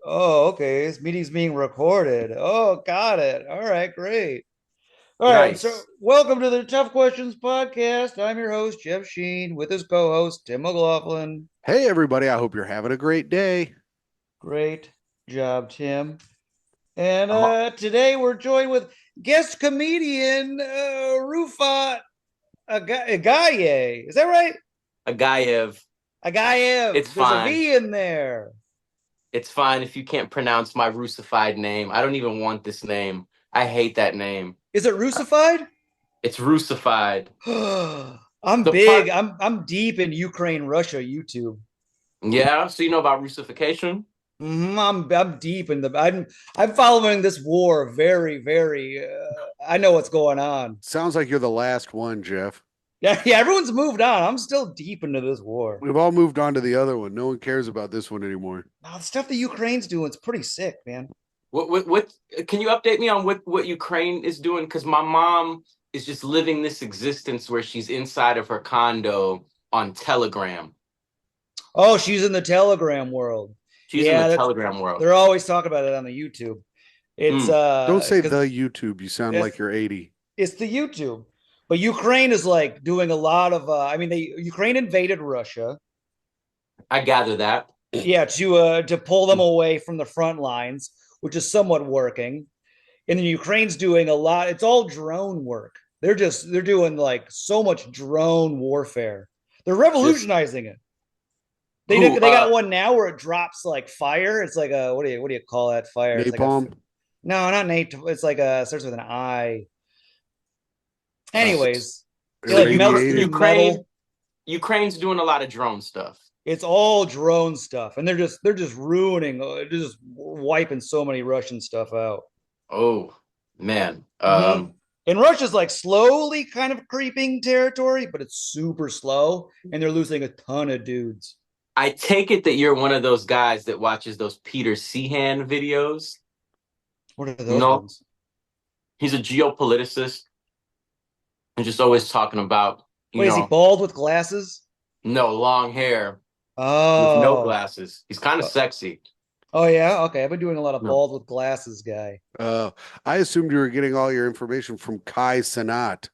Oh, okay. This meeting's being recorded. Oh, got it. All right, great. All right, so Nice. welcome to the Tough Questions podcast. I'm your host, Jeff Sheen, with his co-host, Tim McLaughlin. Hey, everybody. I hope you're having a great day. Great job, Tim. And I'm today we're joined with guest comedian Rufat Agayev. Is that right? Agayev. Agayev. It's There's a fine. V in there. It's fine if you can't pronounce my Russified name. I don't even want this name. I hate that name. Is it Russified? It's Russified. I'm The big. part, I'm deep in Ukraine, Russia, YouTube. yeah. So you know about Russification? I'm deep in the. I'm following this war very. I know what's going on. Sounds like you're the last one, Jeff. Yeah. Everyone's moved on. I'm still deep into this war. We've all moved on to the other one. No one cares about this one anymore. Now, the stuff the Ukraine's doing is pretty sick, man. What? Can you update me on what Ukraine is doing? Because my mom is just living this existence where she's inside of her condo on Telegram. Oh, she's in the Telegram world. She's in the Yeah, that's Telegram world. they're always talking about it on the YouTube. It's Mm. Don't say because the YouTube. You sound it's like you're 80. it's the YouTube. But Ukraine is like doing a lot of I mean they Ukraine invaded Russia. I gather that. Yeah, to pull them away from the front lines, which is somewhat working. And then Ukraine's doing a lot. It's all drone work. They're doing like so much drone warfare. They're Just revolutionizing it. who? They got one now where it drops like fire. It's like a what do you call that fire? It's like a Napalm. no, not Nate. It's like a starts with an I. Uh, Anyways, it like melts through Irradiated. Ukraine metal. Ukraine's doing a lot of drone stuff. It's all drone stuff, and they're just ruining, they're just wiping so many Russian stuff out. Oh man. Mm-hmm. And Russia's like slowly kind of creeping territory, but it's super slow, and they're losing a ton of dudes. I take it that you're one of those guys that watches those Peter Sehan videos. What are You those know, ones? he's a geopoliticist and just always talking about, you Wait, is he know, bald with glasses? no long hair with no Oh, glasses. He's kind of Uh, sexy. oh yeah. Okay, I've been doing a lot of No. bald with glasses guy. Uh, I assumed you were getting all your information from Kai Sanat.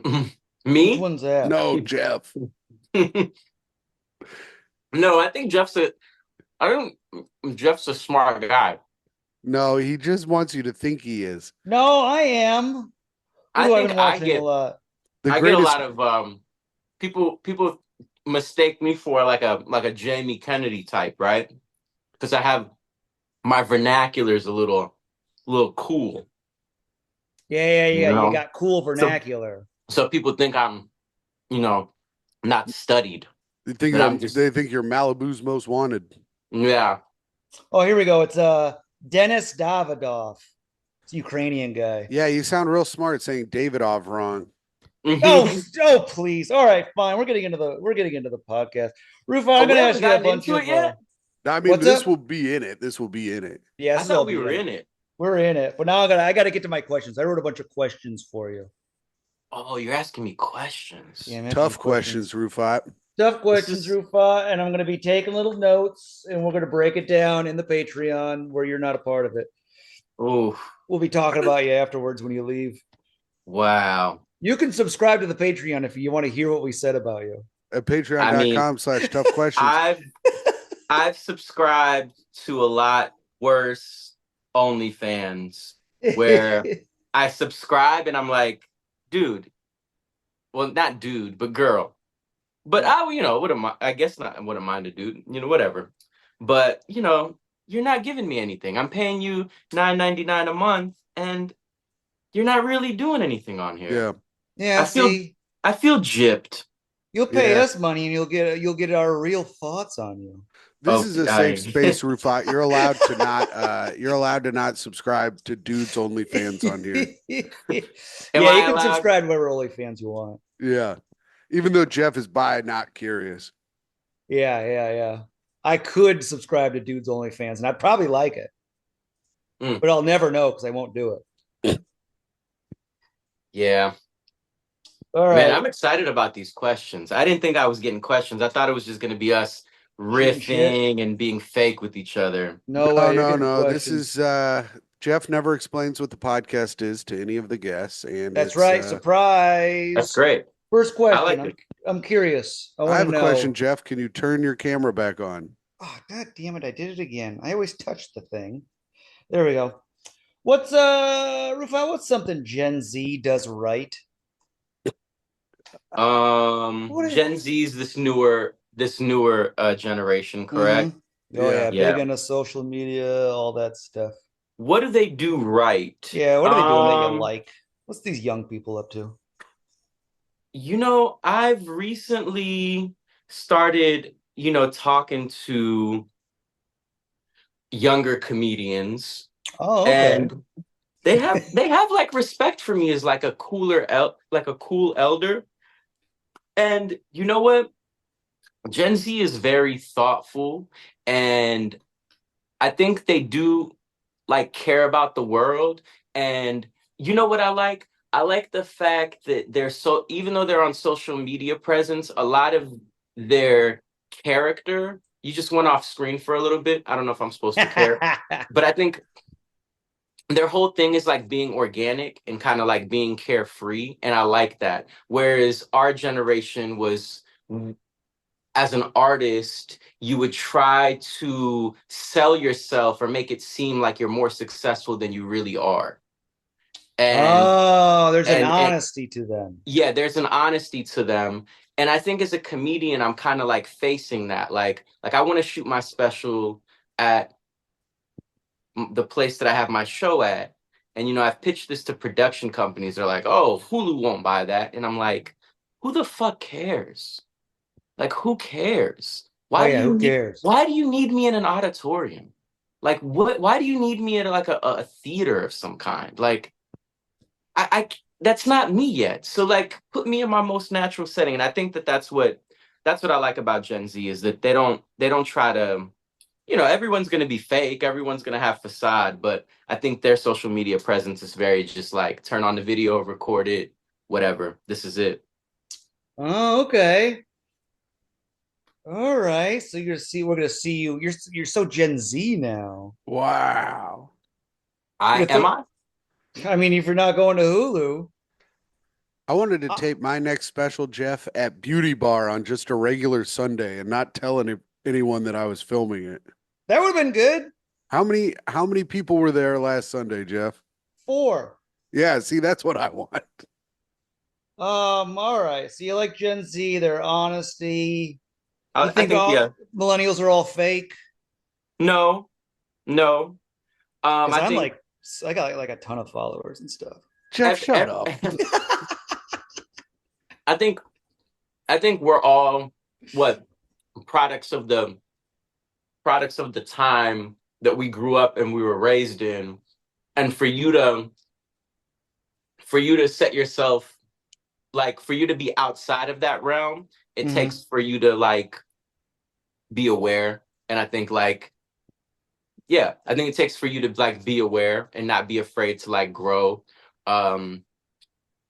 Which Me? one's that? No, Jeff. No, I think I don't Jeff's a smart guy. No, he just wants you to think he is. No, I am. Who I do I think been watching a lot? The I get a greatest. lot of people mistake me for like a Jamie Kennedy type, right? Because I have my vernacular is a little cool, Yeah. you You know. got cool So vernacular. so people think I'm, you know, not studied. That I'm just They think you're Malibu's most wanted. yeah. Oh, here we go. It's Denis Davidov. It's a Ukrainian guy. Yeah, you sound real smart saying Davidov wrong. Oh, please. All right, fine. We're getting into the podcast. Rufa, I'm Oh, we gonna haven't ask you a gotten bunch into of it yet. I mean, what's this up? will be in it. This will be in it. Yeah, I this will thought we be were in it. in it. We're in it. But now I gotta get to my questions. I wrote a bunch of questions for you. Oh, you're asking me questions. Yeah, I'm asking you Tough questions. questions, Rufat. Tough This questions, is Rufa, and I'm gonna be taking little notes and we're gonna break it down in the Patreon where you're not a part of it. oh We'll be talking about you afterwards when you leave. wow. You can subscribe to the Patreon if you want to hear what we said about you. At I mean, patreon.com/tough questions. I've I've subscribed to a lot worse OnlyFans where I subscribe and I'm like, dude, well, not dude, but girl. But I, wouldn't mind, I guess not, I wouldn't mind a dude, whatever. But, you're not giving me anything. I'm paying you 9.99 a month and you're not really doing anything on here. Yeah, Yeah, I feel see, I feel gypped. you'll pay yeah. us money and you'll get our real thoughts on you. This Oh, is a safe space, Rufat. You're allowed to not. You're allowed to not subscribe to dudes only fans on here. Yeah, am you I can allowed? subscribe to whatever OnlyFans you want. Yeah, even though Jeff is bi, not curious. Yeah. I could subscribe to Dudes OnlyFans and I'd probably like it, Mm, but I'll never know because I won't do it. yeah. All Man, right. I'm excited about these questions. I didn't think I was getting questions. I thought it was just going to be us Shooting shit. riffing and being fake with each other. No No, way. You're no, getting no. This questions. is Jeff never explains what the podcast is to any of the guests, and That's it's right. That's Surprise. great. First I question. like I'm it. I'm curious. I I want to have a question, know. Jeff. Can you turn your camera back on? Oh, god damn it. I did it again. I always touch the thing. There we go. What's Rufat, what's something Gen Z does right? What is Gen Z's this newer generation, correct? Oh Yeah. yeah, big Yeah. into social media, all that stuff. What do they do right? Yeah, what are they doing that you like? What's these young people up to? I've recently started, talking to younger comedians, Oh, okay. and they have like respect for me as like a like a cool elder. And you know what? Gen Z is very thoughtful, and I think they do like care about the world. And you know what I like? I like the fact that even though they're on social media presence, a lot of their character, you just went off screen for a little bit. I don't know if I'm supposed to care, but I think their whole thing is like being organic and kind of like being carefree. And I like that. Whereas our generation was, as an artist, you would try to sell yourself or make it seem like you're more successful than you really are. And Oh, there's an and honesty to them. yeah, there's an honesty to them. And I think as a comedian, I'm kind of like facing that. Like I want to shoot my special at the place that I have my show at. And I've pitched this to production companies. They're like, "Oh, Hulu won't buy that." And I'm like, "Who the fuck cares? Like, who cares? Oh yeah, who cares? Why do you need me in an auditorium? Like, why do you need me at like a theater of some kind? Like, that's not me yet. So like, put me in my most natural setting. And I think that that's what I like about Gen Z, is that they don't try to, everyone's going to be fake. Everyone's going to have facade, but I think their social media presence is very just like, turn on the video, record it, whatever. This is it. Oh, okay. All right. So we're gonna see you. You're so Gen Z now. Wow. I You am could I? I mean, if you're not going to Hulu, I wanted to uh, tape my next special, Jeff, at Beauty Bar on just a regular Sunday and not tell anyone that I was filming it. that would have been good. How many people were there last Sunday, Jeff? 4. Yeah, see, that's what I want. All right. So you like Gen Z, their honesty. You I think think, yeah. all millennials are all fake? No, no. Because I I'm think like, I got like a ton of followers and stuff. Jeff, shut up. I think I think we're all what products of the time that we grew up and we were raised in. And for you to set yourself, like, for you to be outside of that realm, it Hmm. takes for you to like be aware. And I think like, yeah, I think it takes for you to like be aware and not be afraid to like grow. Um,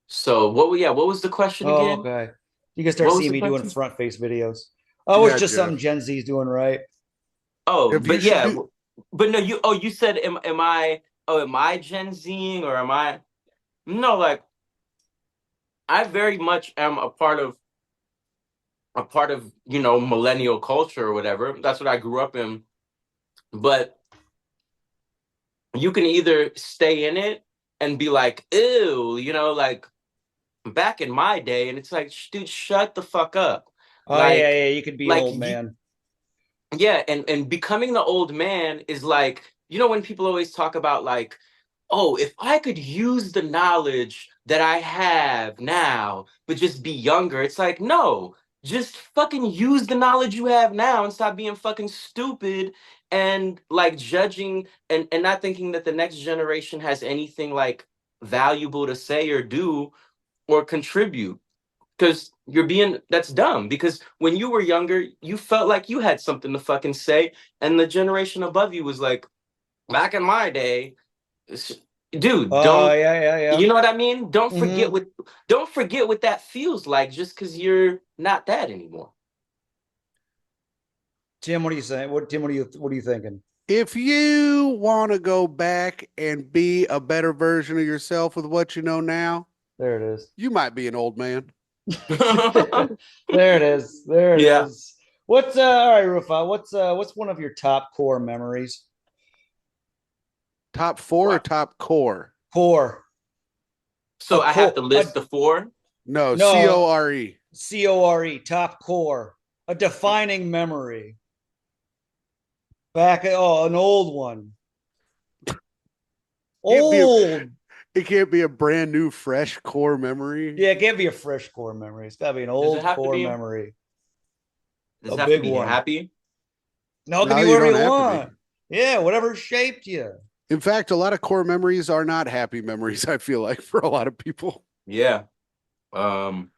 so what was the question Oh, again? okay. You can start What was seeing the me doing question? front face videos. Oh, it's Yeah, just something Jeff. Gen Z's doing right. Oh, If you but should yeah, do, but no, you said, am I Gen Zing, or am I? No, like, I very much am a part of millennial culture or whatever. That's what I grew up in. But you can either stay in it and be like, ew, like back in my day, and it's like, dude, shut the fuck up. Oh yeah, Like, yeah. You could be like old man. yeah, and becoming the old man is like, when people always talk about like, oh, if I could use the knowledge that I have now, but just be younger, it's like, no, just fucking use the knowledge you have now and stop being fucking stupid and like judging and not thinking that the next generation has anything like valuable to say or do or contribute. Because that's dumb. Because when you were younger, you felt like you had something to fucking say, and the generation above you was like, back in my day, dude, Oh don't, yeah, yeah, yeah. you know what I mean? Don't Hmm. forget what that feels like just because you're not that anymore. Tim, what are you saying? What are you thinking? If you want to go back and be a better version of yourself with what you know now, There it is. you might be an old man. There it is. There it Yeah. is. What's all right, Rufa? What's one of your top core memories? Top four or Wow. top core? Core. A So I have core. to list the four. No, No. CORE. CORE. Top core. A defining memory. An old one. Can't be Old. it can't be a brand new, fresh core memory. Yeah, it can't be a fresh core memory. It's got to be an Does it old have to core be? memory. Does A it have to big be one. happy? No, it can No, be you whatever don't you have to be. want. Yeah, whatever shaped you. In fact, a lot of core memories are not happy memories, I feel like, for a lot of people. Yeah. Um,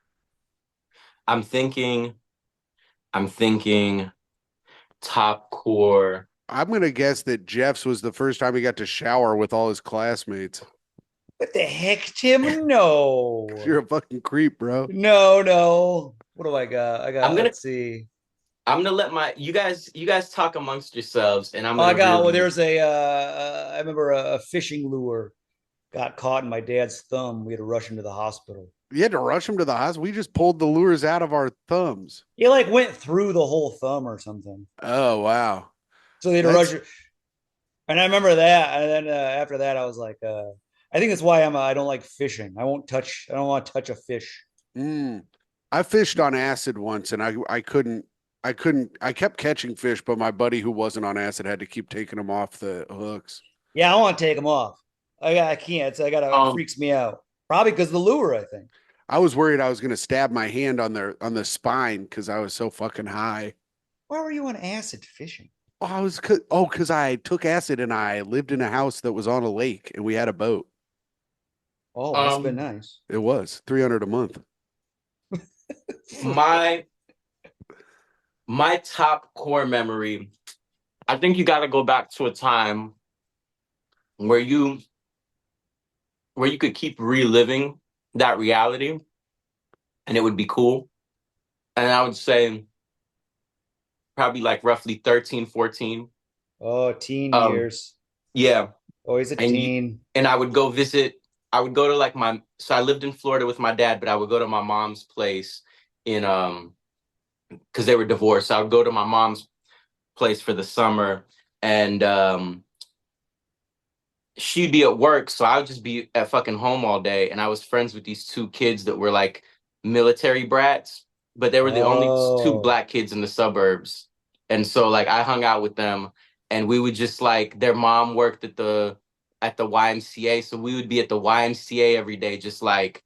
I'm thinking. I'm thinking top core. I'm going to guess that Jeff's was the first time he got to shower with all his classmates. What the heck, Tim? No. You're a fucking creep, bro. No. What do I got? I'm gonna. Let's see. I'm gonna let you guys talk amongst yourselves, and I'm Oh, I gonna got, well, really. there's I remember a fishing lure got caught in my dad's thumb. We had to rush him to the hospital. You had to rush him to the hospital. We just pulled the lures out of our thumbs. He like went through the whole thumb or something. Oh, wow. So they had to rush That's it. And I remember that. And then after that, I was like, I think that's why I don't like fishing. I don't want to touch a fish. I fished on acid once and I kept catching fish, but my buddy who wasn't on acid had to keep taking them off the hooks. Yeah, I want to take them off. I can't. It Um. freaks me out. Probably because the lure, I think. I was worried I was going to stab my hand on the spine because I was so fucking high. Why were you on acid fishing? Because I took acid and I lived in a house that was on a lake and we had a boat. Oh, must have been Um. nice. It was $300 a month. My my top core memory. I think you got to go back to a time where you could keep reliving that reality, and it would be cool. And I would say probably like roughly 13, 14. Oh, teen Um. years. Yeah. Always a and you, teen. and I would go visit. I would go to like so I lived in Florida with my dad, but I would go to my mom's place in because they were divorced. So I would go to my mom's place for the summer, and she'd be at work, so I would just be at fucking home all day. And I was friends with these two kids that were like military brats, but they were the only two Oh, black kids in the suburbs. And so like I hung out with them, and we would just like their mom worked at the YMCA, so we would be at the YMCA every day, just like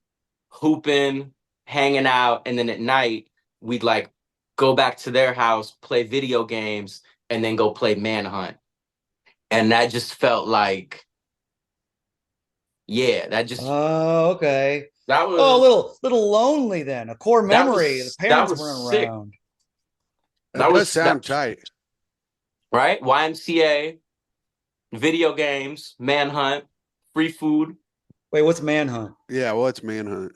hooping, hanging out, and then at night we'd like go back to their house, play video games, and then go play Manhunt. And that just felt like, yeah, okay. that Oh, a was little lonely then. A core that memory. The was that parents was weren't sick. around. That does sound tight. Right? YMCA, video games, Manhunt, free food. Wait, what's Manhunt? Yeah, well, it's Manhunt.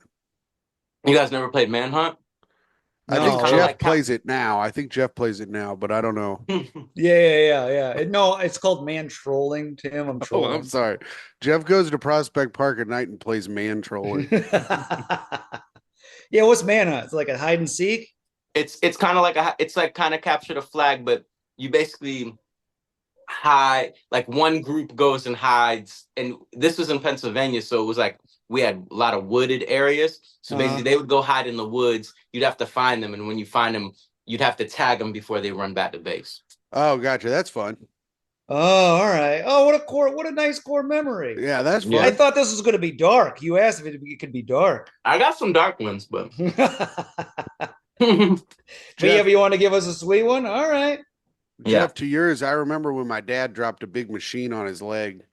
You guys never played Manhunt? I It's think No. kind of Jeff like plays it now. I think Jeff plays it now, but I don't know. Yeah. No, it's called man trolling, Tim. I'm Oh, I'm trolling. sorry. Jeff goes to Prospect Park at night and plays man trolling. Yeah, what's Manhunt? It's like a hide and seek. it's kind of like it's like kind of capture the flag, but you basically hide, like one group goes and hides, and this was in Pennsylvania, so it was like we had a lot of wooded areas, so basically Uh-huh. they would go hide in the woods. You'd have to find them, and when you find them, you'd have to tag them before they run back to base. Oh, gotcha. That's fun. Oh, all right. Oh, what a nice core memory. Yeah, that's I Yeah, fun. thought this was going to be dark. You asked if it could be dark. I got some dark ones, but But yeah, Jeff, if you want to give us a sweet one, all right. yeah. Jeff, to yours, I remember when my dad dropped a big machine on his leg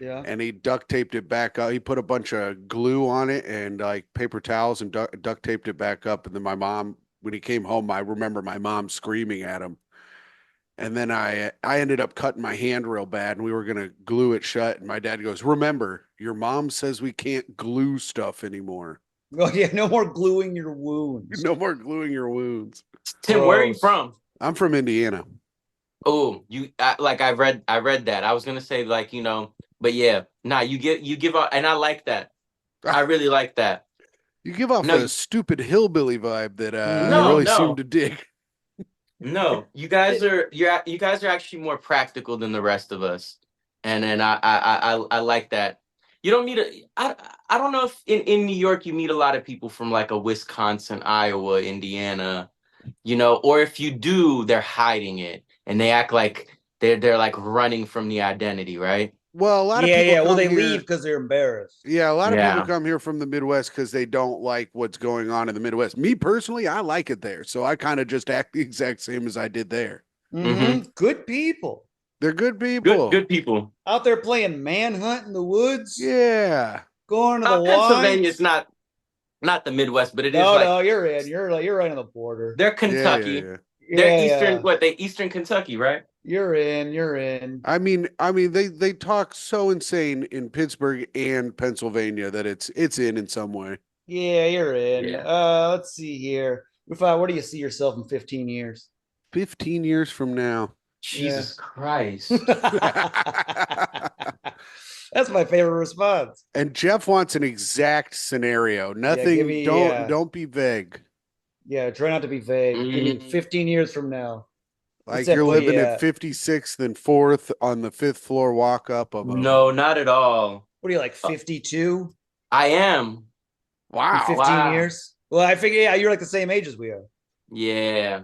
Yeah. and he duct taped it back up. He put a bunch of glue on it and like paper towels and duct taped it back up. And then my mom, when he came home, I remember my mom screaming at him. And then I ended up cutting my hand real bad and we were gonna glue it shut. And my dad goes, "Remember, your mom says we can't glue stuff anymore. Oh yeah, no more gluing your wounds. No more gluing your wounds." Tim, where are you Gross. from? I'm from Indiana. Oh, I read that. I was gonna say like, but yeah, nah, you give out, and I like that. I really like that. You give off No, a stupid hillbilly vibe that I Mhm. no, really seem no, to dig. no. You guys are actually more practical than the rest of us, and then I like that. You don't meet I don't know if in New York you meet a lot of people from like a Wisconsin, Iowa, Indiana, or if you do, they're hiding it and they act like they're like running from the identity, right? Well, a lot of Yeah, people yeah. Well, come they leave here. because they're embarrassed. Yeah, a lot of people Yeah. come here from the Midwest because they don't like what's going on in the Midwest. Me personally, I like it there. So I kind of just act the exact same as I did there. Mm-hmm. Good people They're good Good people. people. out there playing manhunt in the woods, Yeah. going to the Pennsylvania's lines. not the Midwest, but it is No, like no, you're in. You're right on the border. they're Yeah, yeah, Kentucky. yeah. They're Yeah, Eastern, yeah. what, they Eastern Kentucky, right? You're in. You're in. I mean, they talk so insane in Pittsburgh and Pennsylvania that it's in some way. Yeah, you're in. Yeah. Let's see here. Rufat, where do you see yourself in 15 years? 15 years from now. Yeah. Jesus Christ. That's my favorite response. And Jeff wants an exact scenario. Yeah, give Nothing, me don't be vague. yeah, try not to be vague. Give me Mm, 15 years from now. What's Like that you're put you living at at? 56th and 4th on the 5th floor walk up of a no, not at all. What are you like Uh, 52 I am. in wow. 15 Wow. years? Well, I figure yeah, you're like the same age as we are. Yeah.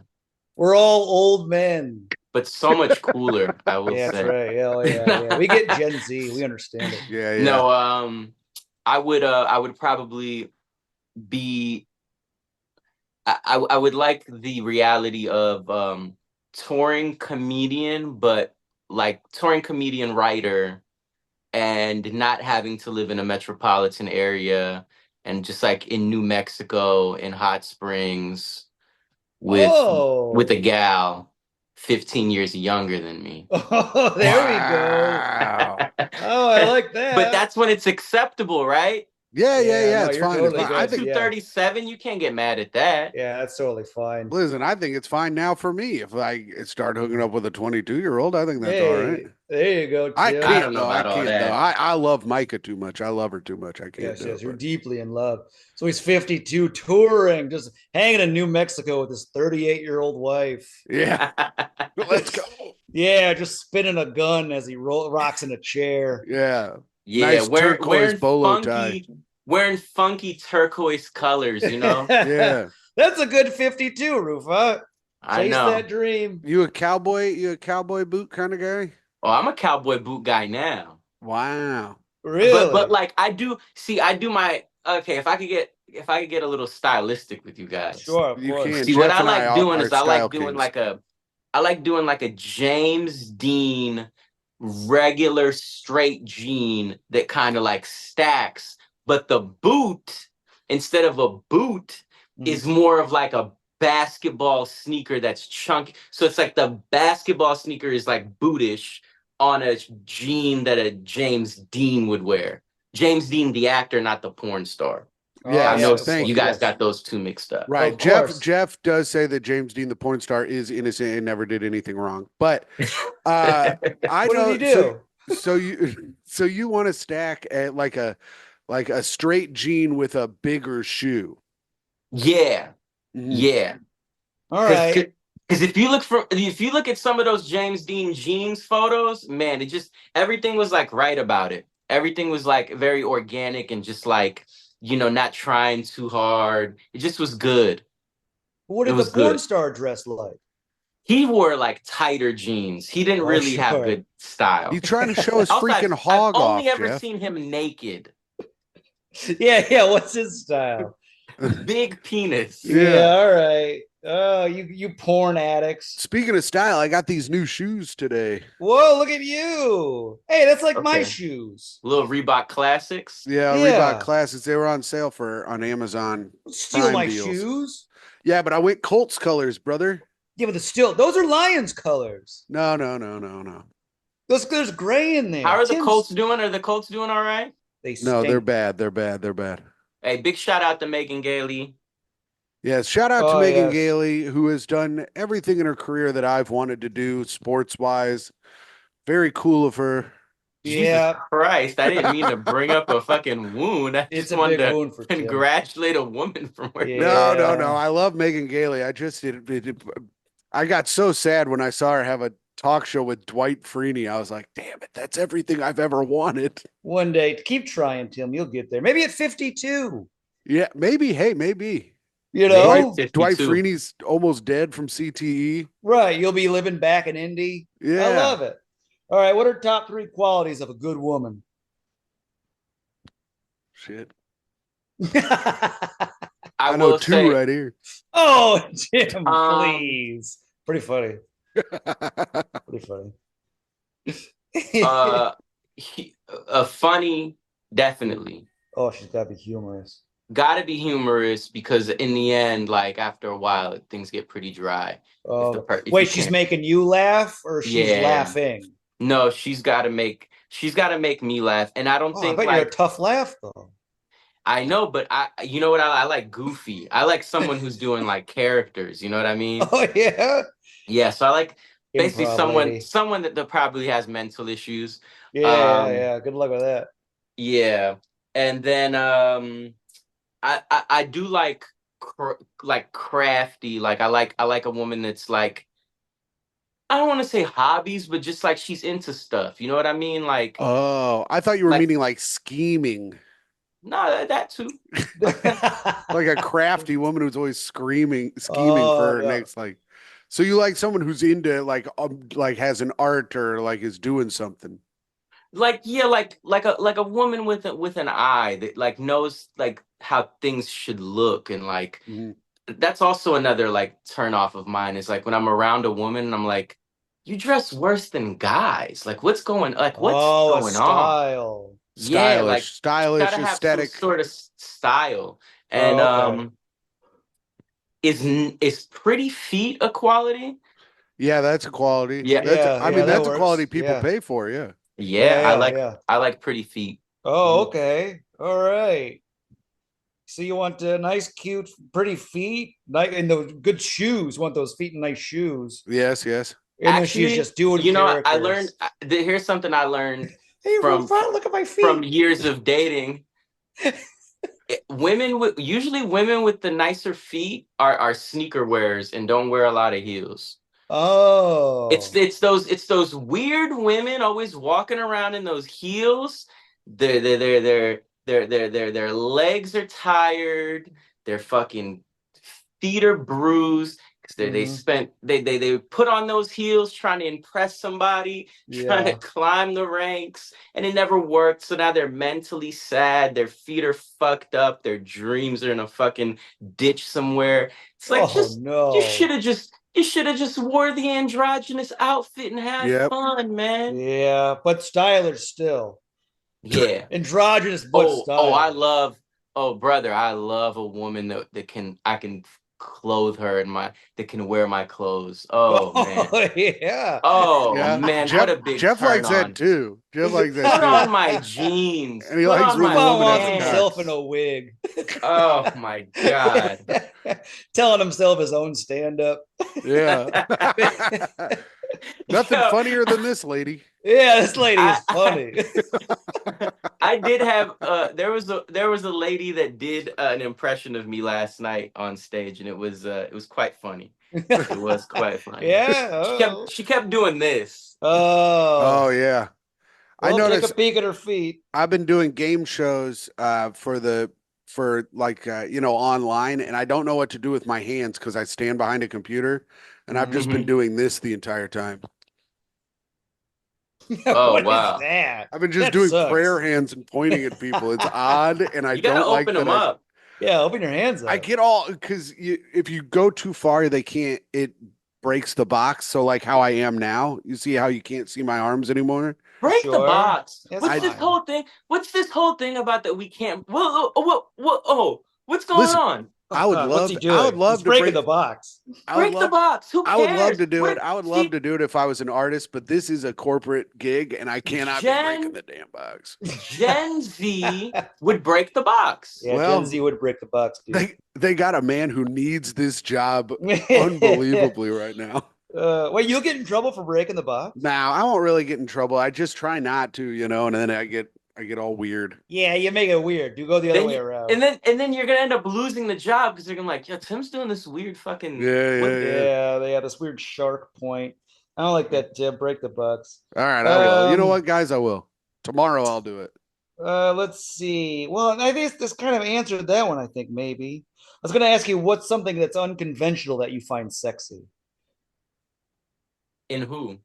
We're all old men. But so much cooler, I will Yeah, that's say. right. Yeah, oh, yeah, yeah. We get Gen Z. We understand it. Yeah, yeah. No, I would probably be I would like the reality of touring comedian, but like touring comedian writer and not having to live in a metropolitan area and just like in New Mexico in Hot Springs with a Oh, gal 15 years younger than me. oh, there we go. Wow. Oh, I like But that. that's when it's acceptable, right? Yeah, yeah, Yeah, yeah. no, It's you're fine. It's totally fine. I You good. think, Yeah, 237, you can't get mad at that. yeah, that's totally fine. listen, I think it's fine now for me. If I start hooking up with a 22-year-old, I think that's all right. Hey, there you go, I I Tim. don't can't know though. I about all can't though. that. I love Micah too much. I love her too much. I can't Yes, do yes, it. you're But deeply in love. So he's 52, touring, just hanging in New Mexico with his 38-year-old wife. yeah, let's go. Yeah, just spinning a gun as he rocks in a chair. Yeah, Yeah, nice turquoise bolo tie. wearing funky turquoise colors, you know? Yeah, That's a good 52, Rufa. I Chase that know. dream. you a cowboy? You a cowboy boot kind of guy? Oh, I'm a cowboy boot guy now. Wow. But Really? like I do my okay, if I could get a little stylistic with you guys. Sure, of You course. can. See, what Jeff I and I like doing are is style kings. I like doing like a James Dean regular straight jean that kind of like stacks, but the boot instead of a boot Mhm. is more of like a basketball sneaker that's chunky. So it's like the basketball sneaker is like bootish on a jean that a James Dean would wear. James Dean, the actor, not the porn star. Oh, I Yes, know yes, of thank you course, you. guys yes. got those two mixed up. Right. Of Jeff course. Jeff does say that James Dean, the porn star, is innocent and never did anything wrong. But I What did he know do? so you want to stack at like a straight jean with a bigger shoe. Yeah, Mhm. yeah. All Because right. if you look at some of those James Dean jeans photos, man, it just everything was like right about it. Everything was like very organic and just like not trying too hard. It just was good. What It did the was porn good. star dress like? He wore like tighter jeans. He didn't Oh, really have sure. good style. He's trying to show his Also, freaking I've hog only off, ever Jeff. seen him naked. Yeah, yeah. What's his style? Big penis. Yeah. Yeah, all right. Oh, you porn addicts. Speaking of style, I got these new shoes today. Whoa, look at you. Hey, that's like my Okay. shoes. Little Reebok classics. Yeah, Reebok Yeah. Classics. They were on sale on Amazon Steal Prime my deals. shoes. Yeah, but I went Colts colors, brother. Yeah, but those are Lions colors. No, no, no, no, no. There's gray in How there. are the Colts Tim's doing? Are the Colts doing all right? they No, they're stink. bad. They're bad. They're bad. Hey, big shout out to Megan Gailey. Yes, shout out to Oh Megan yes. Gailey, who has done everything in her career that I've wanted to do sports wise. Very cool of her. Jesus Yeah, Christ, I didn't mean to bring up a fucking wound. I it's just a wanted big to wound for Tim. congratulate a woman from where. No, no, no. Yeah. I love Megan Gailey. I got so sad when I saw her have a talk show with Dwight Freeney. I was like, damn it, that's everything I've ever wanted. One day, keep trying, Tim. You'll get there. Maybe at 52. Yeah, maybe. Hey, maybe. You Maybe Dwight at know, Dwight 52. Freeney's almost dead from CTE. right? You'll be living back in Indy. I Yeah. love it. All right. What are top three qualities of a good woman? Shit. I I know will two say, right here. Oh, Tim, um, please. Pretty funny. Pretty funny. uh, a funny, definitely. Oh, she's got to be humorous. Got to be humorous because in the end, like after a while, things get pretty dry. Oh, If you wait, she's can't, making you laugh or she's yeah, laughing? no, she's got to make me laugh, and I don't Oh, I think bet you're a like tough laugh though. I know, but you know what, I like goofy. I like someone who's doing like characters. You know what I mean? Oh yeah, Yeah, so I like basically improv someone lady. someone that probably has mental issues. Yeah, yeah, Um, yeah. Good luck with that. yeah, and then I do like like crafty. Like I like a woman that's like I don't want to say hobbies, but just like she's into stuff. You know what I mean? Oh, I thought you were Like meaning like scheming. no, that too. Like a crafty woman who's always scheming for Oh her no. next like. So you like someone who's into like has an art or like is doing something. Like yeah, like a woman with an eye that like knows like how things should look and like Mhm. that's also another like turn off of mine is like when I'm around a woman I'm like you dress worse than guys. What's Oh, a going on? style. Yeah, like Stylish, gotta have some aesthetic. sort of style. And Oh, okay. is pretty feet a quality? Yeah, that's a quality. Yeah. That's Yeah, I yeah, mean that that's a works. quality people Yeah. pay for, yeah. Yeah, Yeah, yeah, yeah. I like pretty feet. Oh, Mhm. okay. All right. So you want nice, cute, pretty feet, nice, and those good shoes. You want those feet and nice shoes. Yes, yes. And then she's Actually, just doing I learned characters. here's something I learned Hey, from Rufat, look at my from feet. years of dating. Women with the nicer feet are sneaker wearers and don't wear a lot of heels. Oh. It's those weird women always walking around in those heels. Their legs are tired. Their fucking feet are bruised because Mhm. they put on those heels trying to impress somebody, trying to Yeah. climb the ranks, and it never worked. So now they're mentally sad. Their feet are fucked up. Their dreams are in a fucking ditch somewhere. It's like Oh just no. you should have just wore the androgynous outfit and had Yep. fun, man. Yeah, but stylish still. Yeah. Androgynous but Oh, stylish. oh, brother, I love a woman that I can clothe her in my that can wear my clothes. Oh man. Oh yeah. Oh Yeah. man, what Jeff a big Jeff turn likes that on. too. Jeff likes that Put too. on my jeans. And he Put likes on when the my Rufat woman has wants a himself in pants. cock. a wig. Oh my God. Telling himself his own stand-up. Yeah. Nothing Yo, funnier than this lady. Yeah, this lady is I, funny. I did have there was a lady that did an impression of me last night on stage, and it was quite funny. It was quite funny. Yeah. Oh. She kept doing this. Oh Oh. yeah. I Well, take a noticed peek at her feet. I've been doing game shows for like online, and I don't know what to do with my hands because I stand behind a computer, and I've just Mhm. been Hmm. doing this the entire time. Oh What is wow! that? I've been just That doing prayer sucks. hands and pointing at people. It's odd, and I You gotta don't like open that them up. Yeah, open your hands I up. get all because if you go too far, they can't. It breaks the box. So like how I am now, you see how you can't see my arms anymore. Break the Sure. box. It's What's I this fine. whole thing? What's this whole thing about that we can't? Whoa, whoa, whoa, whoa, oh, what's going listen. on? What's he I would doing? He's love to breaking break. the box. I would Break the love. box. Who I would love cares? to do it. What? I would love See, to do it if I was an artist, but this is a corporate gig, and I cannot be breaking Gen the damn box. Gen Z would break the box. Yeah, Gen Z Well, would break the box, dude. they got a man who needs this job unbelievably right now. Wait, you'll get in trouble for breaking the box? Now, I won't really get in trouble. I just try not to, and then I get all weird. Yeah, you make it weird. Do go the other Then way you, around. and then you're gonna end up losing the job because they're gonna be like, yeah, Tim's doing this weird fucking. Yeah, What? yeah, yeah. Yeah, they have this weird shark point. I don't like that, break the bucks. All right, I will. You know Um, what, guys? I will. Tomorrow I'll do it. let's see. Well, I think this kind of answered that one, I think, maybe. I was gonna ask you what's something that's unconventional that you find sexy? In who?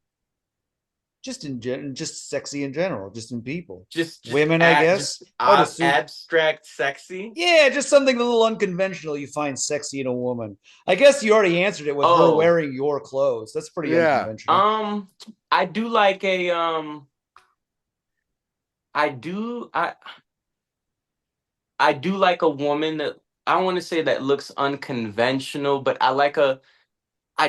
Just just sexy in general, just in people. Just Women, I guess. I would assume. abstract sexy. Yeah, just something a little unconventional you find sexy in a woman. I guess you already answered it with her Oh, wearing your clothes. That's pretty Yeah. unconventional. I do like I do I do like a woman that I want to say that looks unconventional, but I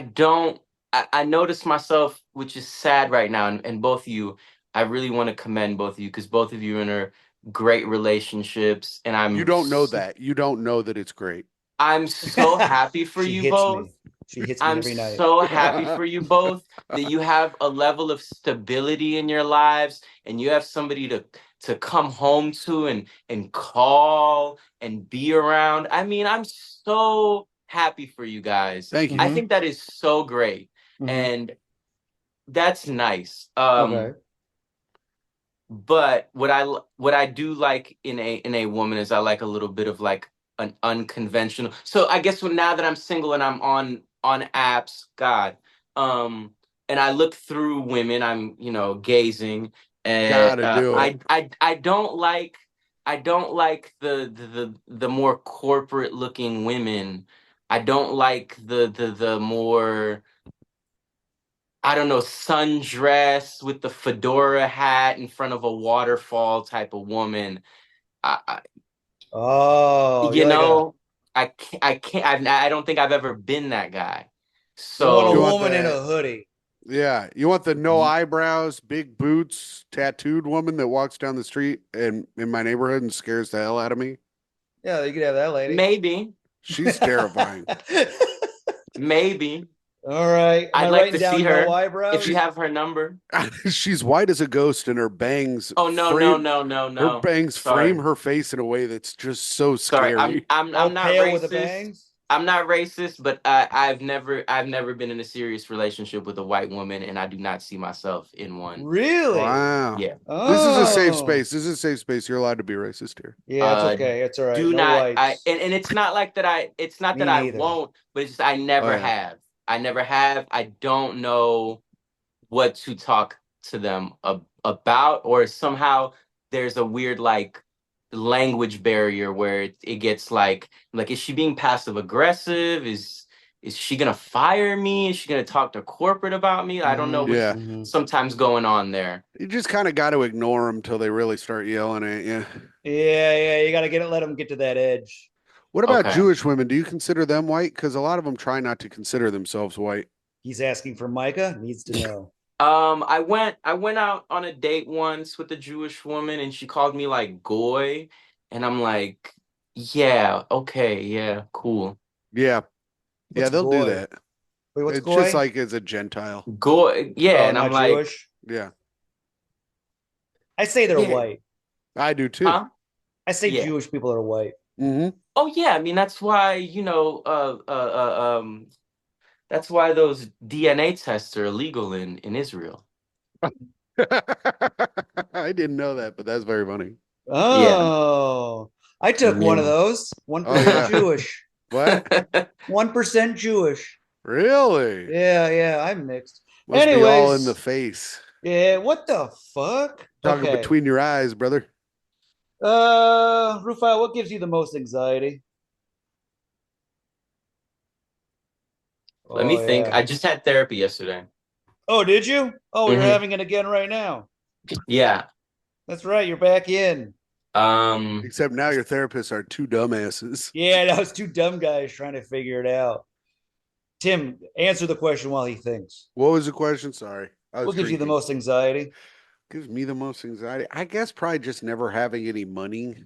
don't I notice myself, which is sad right now, and both of you, I really want to commend both of you because both of you are in great relationships, and You don't know that. You don't know that it's great. I'm so happy for She you hits both. me. She hits me I'm every night. so happy for you both that you have a level of stability in your lives and you have somebody to come home to and call and be around. I mean, I'm so happy for you guys. Thank you. I Mhm. think that is so great. Mhm. And that's nice. Okay. But what I do like in a woman is I like a little bit of like an unconventional. So I guess now that I'm single and I'm on apps, God, and I look through women, I'm gazing, and Gotta do it. I don't like the more corporate looking women. I don't like the more, I don't know, sundress with the fedora hat in front of a waterfall type of woman. I Oh, you know, I can't. I don't think I've ever been that guy. you want a You want So woman in the a hoodie. Yeah, you want the no eyebrows, big boots, tattooed woman that walks down the street and in my neighborhood and scares the hell out of me. Yeah, you could have that lady. maybe, She's terrifying. maybe All right. Am I I'd like writing to see down no her if you eyebrows? have her number. She's white as a ghost and Oh no, no, no, no, her no. bangs frame Sorry, her face in a way that's just so sorry. scary. Oh, I'm not pale with the racist. bangs? I'm not racist, but I've never been in a serious relationship with a white woman, and I do not see myself in one. Really? Wow. Yeah. This is a safe Oh. space. This is a safe space. You're allowed to be racist here. Yeah, it's Uh, okay. It's all right. do No not whites. and it's not like that it's not that Me I neither. won't, but it's just I Oh never yeah. have. I never have. I don't know what to talk to them about, or somehow there's a weird like language barrier where it gets like is she being passive aggressive? Is she gonna fire me? Is she gonna talk to corporate about me? I don't know Mhm, what's Yeah. mhm. sometimes going on there. You just kind of got to ignore them till they really start yelling at you. Yeah, yeah. You got to let them get to that edge. What about Okay. Jewish women? Do you consider them white? Because a lot of them try not to consider themselves white. He's asking for Micah. Needs to know. I went out on a date once with a Jewish woman and she called me like goy, and I'm like, yeah, okay, yeah, cool. Yeah. Yeah, What's they'll do goy? that. Wait, what's It's just goy? like as a Gentile. Goy, yeah, Oh, and I'm not like, Jewish. Yeah. I say they're yeah, white. I do too. huh? I say Yeah. Jewish people are white. Mm-hmm. Oh yeah, I mean that's why, that's why those DNA tests are illegal in Israel. I didn't know that, but that's very funny. Yeah. Oh, I took one of Yeah. those. Oh 1% yeah. Jewish. What? 1% Jewish. Really? Yeah, yeah, I'm mixed. Must be all in the Anyways, face. yeah, what the fuck? Talking Okay. between your eyes, brother. Rufat, what gives you the most anxiety? Let me Oh think. yeah. I just had therapy yesterday. Oh, did you? Oh, you're Hmm. having it again right now. Yeah. That's right, you're back in. Except now your therapists are two dumbasses. Yeah, that was two dumb guys trying to figure it out. Tim, answer the question while he thinks. What was the question? Sorry, I was What gives you the drinking. most anxiety? Gives me the most anxiety. I guess probably just never having any money.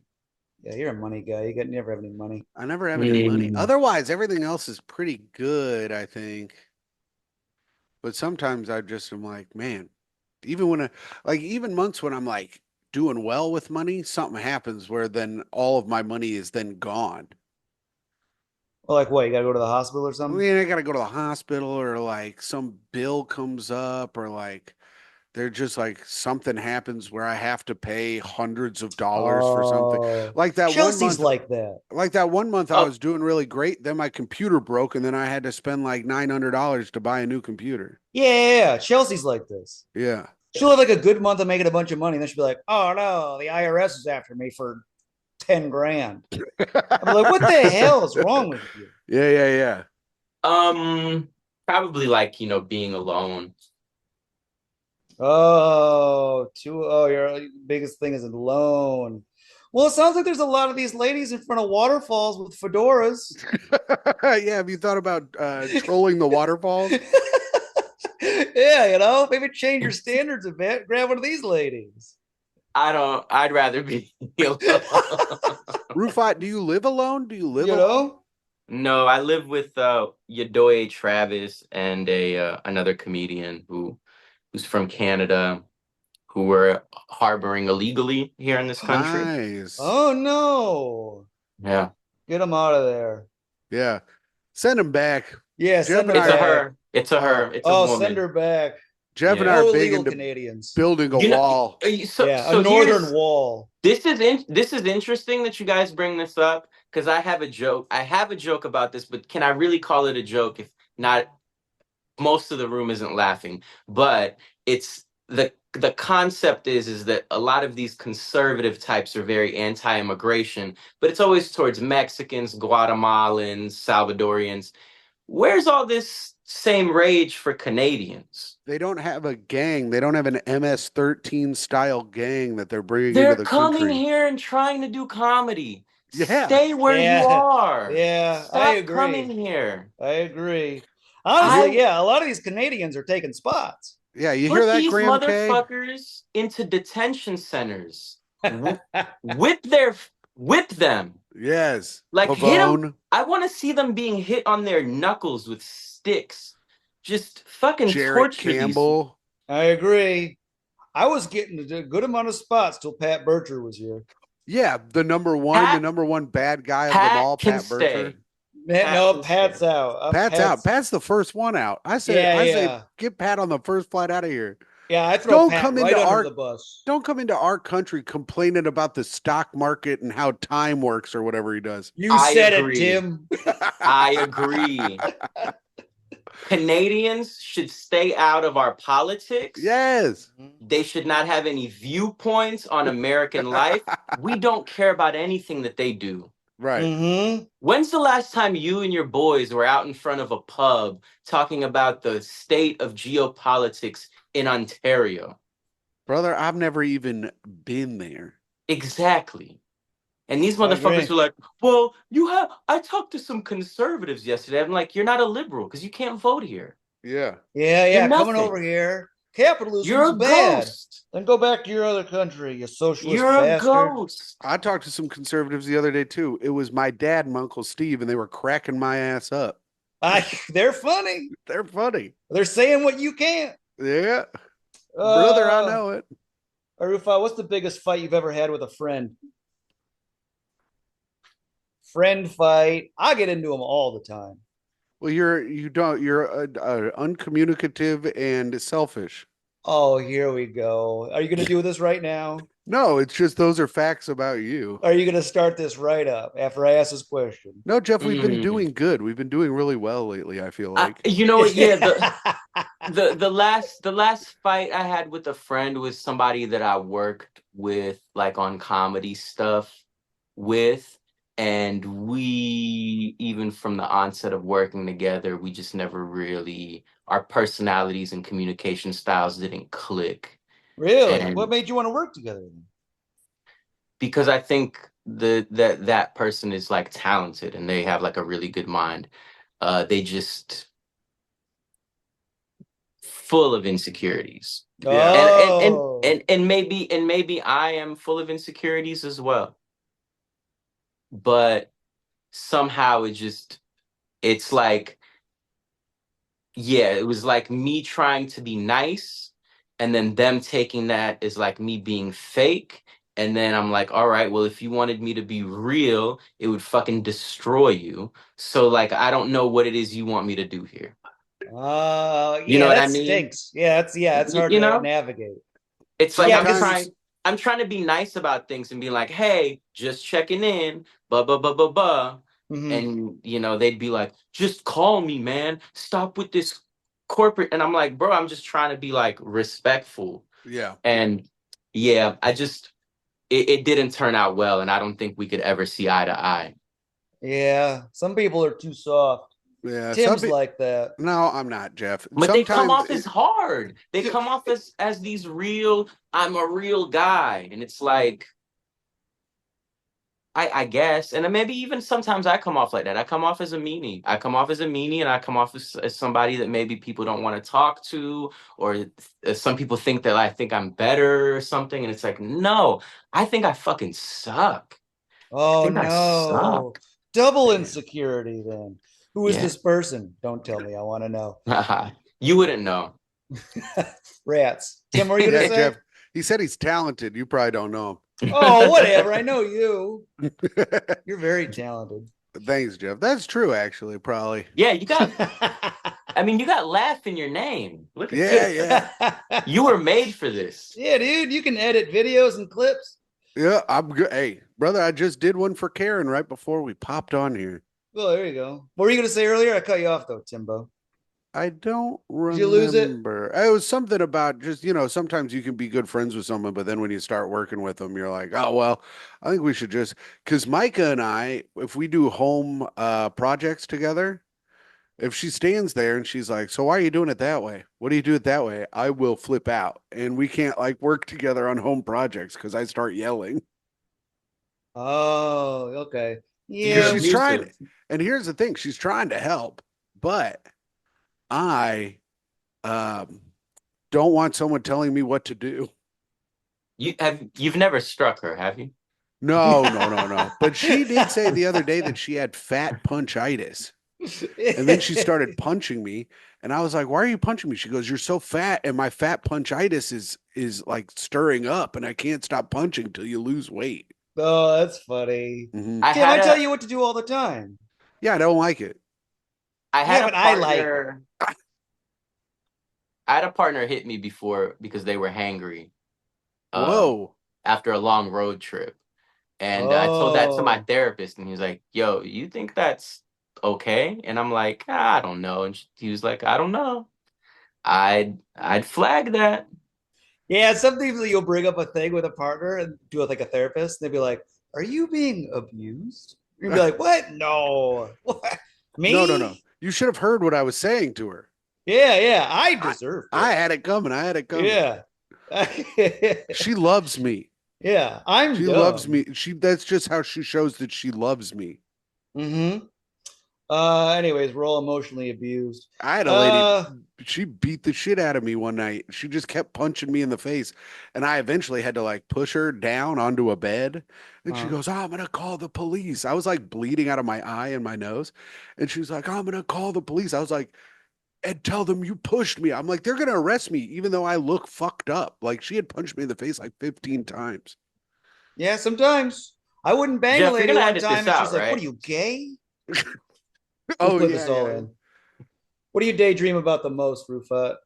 Yeah, you're a money guy. Never have any money. I never have any money. Otherwise, everything else is pretty good, I think. But sometimes I just am like, man, even when even months when I'm like doing well with money, something happens where then all of my money is then gone. Well, like what? You got to go to the hospital or I something? mean, I gotta go to the hospital or like some bill comes up or like they're just like something happens where I have to pay hundreds of dollars for something. Oh, Like that one Chelsea's month, like that. I Oh, was doing really great. Then my computer broke and then I had to spend like $900 to buy a new computer. Yeah, Chelsea's like this. Yeah. She'll have like a good month of making a bunch of money, and then she'll be like, "Oh no, the IRS is after me for 10 grand." I'm like, "What the hell is wrong with you?" Yeah, yeah, yeah. probably like, being alone. Oh, your biggest thing is alone. Well, it sounds like there's a lot of these ladies in front of waterfalls with fedoras. Yeah, have you thought about trolling the waterfalls? Yeah, maybe change your standards a bit. Grab one of these ladies. I'd rather be alone. Rufat, do you live alone? Do you live You alone? know? No, I live with Yadoye Travis and a another comedian who's from Canada who were harboring illegally here in this country. Nice. Oh no. Yeah. Get them out of there. Yeah. Send him back. Yeah, Jeff send and them It's I a are back. her. It's a her. It's a Send woman. her back. Yeah. No big illegal into Canadians. building a You know, wall. so Yeah, a so northern here's wall. this is interesting that you guys bring this up because I have a joke. I have a joke about this, but can I really call it a joke if not most of the room isn't laughing? But it's the concept is that a lot of these conservative types are very anti-immigration, but it's always towards Mexicans, Guatemalans, Salvadorians. Where's all this same rage for Canadians? They don't have a gang. They don't have an MS-13 style gang that they're bringing into They're the coming country. here and trying to do comedy. Yeah. Stay where you Yeah, are. yeah, I Stop coming agree. here. I agree. You hear? Honestly, yeah, a lot of these Canadians are taking spots. Yeah, you hear Put that, these Graham K? motherfuckers into detention centers. Whip their whip them. Yes. Like hit them. Pavone, I want to see them being hit on their knuckles with sticks. Just fucking Jarrett torture these. Campbell. I agree. I was getting a good amount of spots till Pat Bircher was here. Yeah, the Pat number one bad guy of them Pat all, can Pat Bircher. stay. Man, Pat no, can Pat's stay. out. Pat's out. Pat's Pat's the first one out. yeah, I say yeah, get Pat on the first flight out of here. yeah. I throw Don't Pat come right into under our the bus. don't come into our country complaining about the stock market and how time works or whatever he does. You I said it, agree. Tim. I agree. Canadians should stay out of our politics. Yes. They should not have any viewpoints on American life. We don't care about anything that they do. Right. Mm-hmm. When's the last time you and your boys were out in front of a pub talking about the state of geopolitics in Ontario? Brother, I've never even been there. Exactly. And these I motherfuckers agree. were like, I talked to some conservatives yesterday. I'm like, you're not a liberal because you can't vote here. Yeah. Yeah, You're yeah. Coming nothing. over here. Capitalism's You're a bad. ghost. Then go back to your other country, you socialist You're a bastard. ghost. I talked to some conservatives the other day too. It was my dad and my Uncle Steve, and they were cracking my ass up. They're funny. They're funny. They're saying what you can't. Yeah. Brother, I know it. Arufa, what's the biggest fight you've ever had with a friend? Friend fight. I get into them all the time. Well, you're uncommunicative and selfish. Oh, here we go. Are you going to do this right now? No, it's just those are facts about you. Are you going to start this right up after I ask this question? No, Jeff, we've been Mm. doing good. We've been doing really well lately, I feel like. You know what? Yeah, the last fight I had with a friend was somebody that I worked with, like on comedy stuff with, and we even from the onset of working together, we just never really our personalities and communication styles didn't click. Really? And What made you want to work together then? because I think that person is like talented and they have like a really good mind. They just full of insecurities. Yeah. And maybe I am full of insecurities as well. But somehow it's like, yeah, it was like me trying to be nice, and then them taking that as like me being fake. And then I'm like, all right, well, if you wanted me to be real, it would fucking destroy you. So like, I don't know what it is you want me to do here. You know Yeah, what I that mean? stinks. It's hard You to know, navigate. it's like Yeah, I'm because Sometimes, trying to be nice about things and be like, hey, just checking in, blah blah blah blah blah. mhm. And they'd be like, just call me, man. Stop with this corporate. And I'm like, bro, I'm just trying to be like respectful. yeah. And yeah, it didn't turn out well, and I don't think we could ever see eye to eye. Yeah, some people are too soft. Yeah. Tim's like that. No, I'm not, Jeff. But they come Sometimes off as hard. They come off as these real, I'm a real guy. And it's like, I guess, and then maybe even sometimes I come off like that. I come off as a meanie. I come off as a meanie, and I come off as somebody that maybe people don't want to talk to, or some people think that I think I'm better or something. And it's like, no, I think I fucking suck. I Oh think I no. suck. Double damn. insecurity then. Who is Yeah, this person? Don't tell me. I want to know. you wouldn't know. Rats. Tim, what are you gonna Yeah, say? Jeff. He said he's talented. You probably don't know Oh, whatever. I know you. him. You're very talented. Thanks, Jeff. That's true, actually, probably. Yeah, I mean, you got laugh in your name. Look at Yeah, this. yeah. You were made for this. Yeah, dude, you can edit videos and clips. Yeah, I'm good. Hey, brother, I just did one for Karen right before we popped on here. Well, there you go. What were you gonna say earlier? I cut you off though, Timbo. I don't Did you lose it? remember. It was something about just, sometimes you can be good friends with someone, but then when you start working with them, you're like, oh, well, I think we should because Micah and I, if we do home projects together, if she stands there and she's like, so why are you doing it that way? What do you do it that way? I will flip out. And we can't like work together on home projects because I start yelling. Oh, okay. Because You're Yeah. she's trying, abusive. and here's the thing, she's trying to help, but I um, don't want someone telling me what to do. You've never struck her, have you? No, no, no, no. But she did say the other day that she had fat punchitis. And then she started punching me. And I was like, why are you punching me? She goes, you're so fat, and my fat punchitis is like stirring up, and I can't stop punching till you lose weight. Oh, that's funny. Hmm. I Tim, I had tell a you what to do all the time. Yeah, I don't like it. I Yeah, had a but I like it. partner. I had a partner hit me before because they were hangry um, Whoa. after a long road trip. And I told that to my Oh, therapist, and he was like, yo, you think that's okay? And I'm like, I don't know. And he was like, I don't know. I'd flag that. yeah. Sometimes you'll bring up a thing with a partner and do it like a therapist. And they'll be like, "Are you being abused?" You'd be like, "What? No, what? No, no, no. Me? You should have heard what I was saying to her. Yeah, yeah. I I, deserved I it. had it coming. I had it coming. Yeah, She loves me. yeah. I'm She loves dumb. me. That's just how she shows that she loves me. Mm-hmm. Anyways, we're all emotionally abused. I had a lady, Uh, she beat the shit out of me one night. She just kept punching me in the face. And I eventually had to like push her down onto a bed. And she uh goes, oh, I'm going to call the police. I was like bleeding out of my eye and my nose. And she was like, I'm going to call the police. I was like, and tell them you pushed me. I'm like, they're going to arrest me, even though I look fucked up. Like she had punched me in the face like 15 times. yeah. Sometimes I wouldn't bang a Jeff, you're lady gonna one edit time, this and she's out, like, "What are right? you gay?" We'll Oh, put yeah, this all yeah. in. What do you daydream about the most, Rufat? What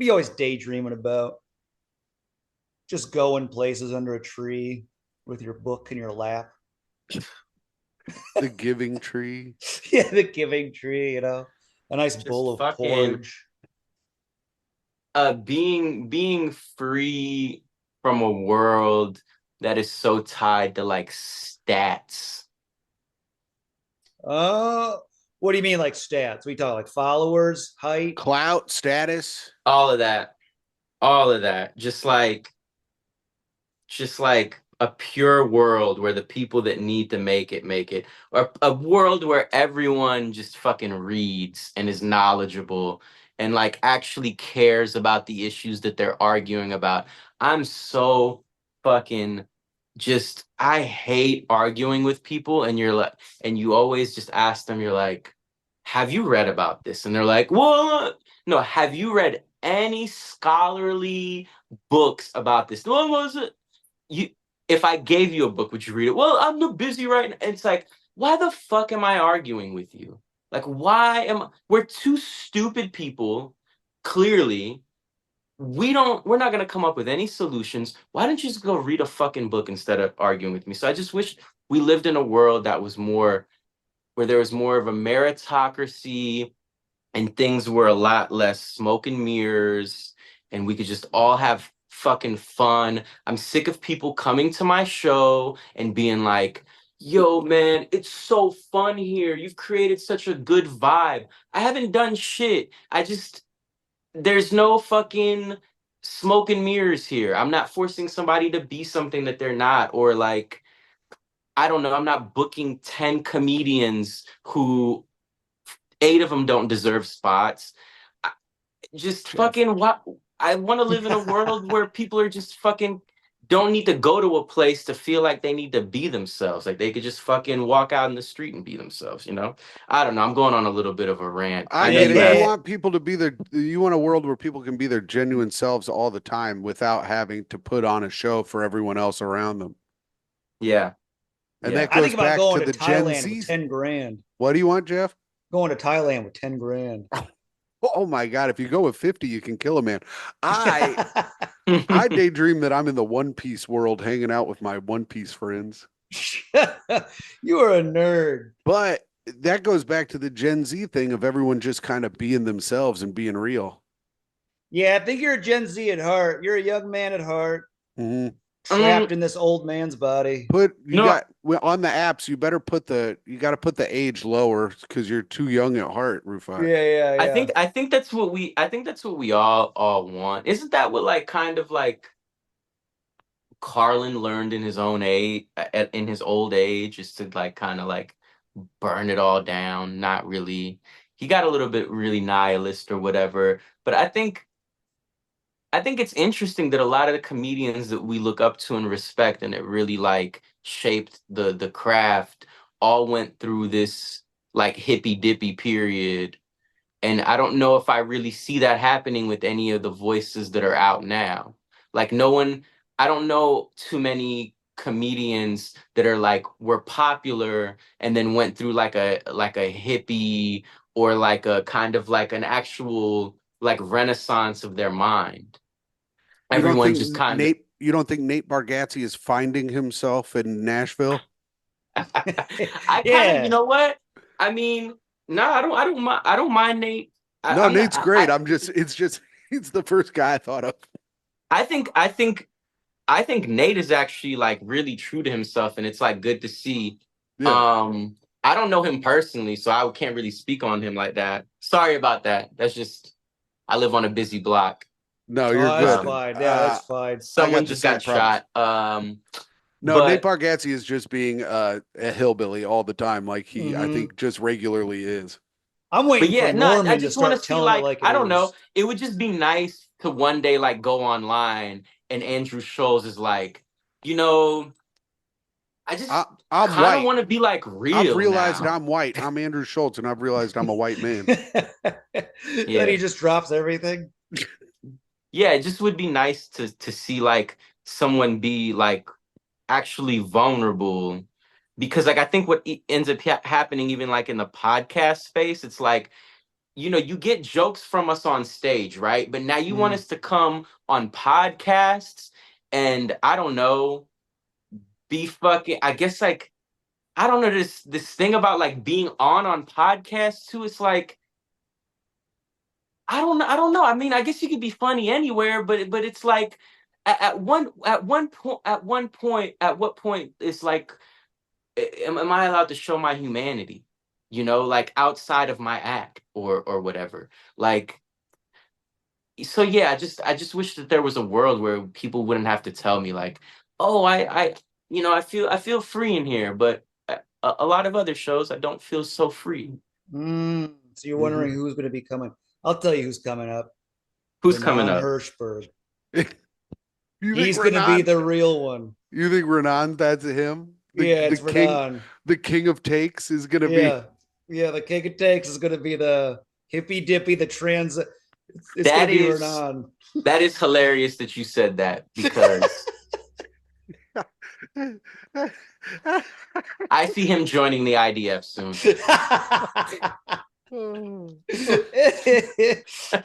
are you always daydreaming about? Just going places under a tree with your book in your lap. The giving tree. Yeah, the giving tree, a nice bowl Just of fucking porridge. being free from a world that is so tied to like stats. Uh, what do you mean, like stats? We talk like followers, height. Clout, status. All of that. All of that. Just like just like a pure world where the people that need to make it, or a world where everyone just fucking reads and is knowledgeable and like actually cares about the issues that they're arguing about. I'm so fucking just I hate arguing with people and you're like and you always just ask them, you're like, have you read about this? And they're like, what? No, have you read any scholarly books about this? What was it? You if I gave you a book, would you read it? Well, I'm not busy right now. It's like, why the fuck am I arguing with you? Like, why am we're two stupid people, clearly. We're not gonna come up with any solutions. Why don't you just go read a fucking book instead of arguing with me? So I just wish we lived in a world that was more where there was more of a meritocracy and things were a lot less smoke and mirrors and we could just all have fucking fun. I'm sick of people coming to my show and being like, yo, man, it's so fun here. You've created such a good vibe. I haven't done shit. There's no fucking smoke and mirrors here. I'm not forcing somebody to be something that they're not, or like, I don't know, I'm not booking 10 comedians who 8 of them don't deserve spots. Just Jeff. fucking what I want to live in a world where people are just fucking don't need to go to a place to feel like they need to be themselves. Like they could just fucking walk out in the street and be themselves, you know? I don't know. I'm going on a little bit of a rant. I I know get you it. You have. Yeah, want people to be you want a world where people can be their genuine selves all the time without having to put on a show for everyone else around them. Yeah. And Yeah. that I think goes about back going to to the Gen Thailand with Z. 10 grand. What do you want, Jeff? Going to Thailand with 10 grand. Oh my God. If you go with 50, you can kill a man. I I daydream that I'm in the One Piece world hanging out with my One Piece friends. You are a nerd. But that goes back to the Gen Z thing of everyone just kind of being themselves and being real. Yeah, I think you're a Gen Z at heart. You're a young man at heart, Mhm. trapped in this old man's body. Put you No, got well, on the apps, you better put you got to put the age lower because you're too young at heart, Rufat. Yeah, yeah, yeah. I think that's what we all want. Isn't that what like kind of like Carlin learned in his own age in his old age is to like kind of like burn it all down, not really. He got a little bit really nihilist or whatever, but I think it's interesting that a lot of the comedians that we look up to and respect and it really like shaped the craft all went through this like hippy dippy period. And I don't know if I really see that happening with any of the voices that are out now. Like no one, I don't know too many comedians that are like were popular and then went through like a hippie or like a kind of like an actual like renaissance of their mind. You don't Everyone think just kind of You don't think Nate Bargatze is finding himself in Nashville? I kind of, you Yeah. know what? I mean, no, I don't mind Nate. No, I'm not Nate's great. It's just he's the first guy I thought of. I think I think Nate is actually like really true to himself, and it's like good to see. Yeah. Um, I don't know him personally, so I can't really speak on him like that. Sorry about that. That's just I live on a busy block. No, you're Oh, that's good. Um, fine. Yeah, that's fine. I someone got the just same got problems. shot. No, Nate But Bargatze is just being a hillbilly all the time, like I Hmm. think just regularly is. I'm but waiting for yeah, no, I Norman to just want to start see telling it like like it I don't know. is. It would just be nice to one day like go online and Andrew Schulz is like, you know, I I, just I'm kind of white. want to be like I've real realized now. I'm white. I'm Andrew Schultz, and I've realized I'm a white man. Then he Yeah. just drops everything. Yeah, it just would be nice to see like someone be like actually vulnerable because like I think what ends up happening even like in the podcast space, it's like you know you get jokes from us on stage, right? But now you want Mm. us to come on podcasts and I don't know, be fucking. I guess like I don't know this thing about like being on podcasts too. It's like I don't know. I don't know. I mean, I guess you could be funny anywhere, but it's like at what point it's like am I allowed to show my humanity? You know, like outside of my act or whatever. Like so yeah, I just wish that there was a world where people wouldn't have to tell me like oh, I feel free in here, but a lot of other shows I don't feel so free. So you're wondering who's going to be coming. I'll tell you who's coming up. Who's coming Renan up? Hirschberg. You think He's going to be the real one. You think Renan? That's him. Yeah, The it's king. Renan. The king of takes is gonna be. Yeah. The king of takes is going to be the hippy dippy, the trans. It's going That to be is Renan. that is hilarious that you said that because I see him joining the IDF soon.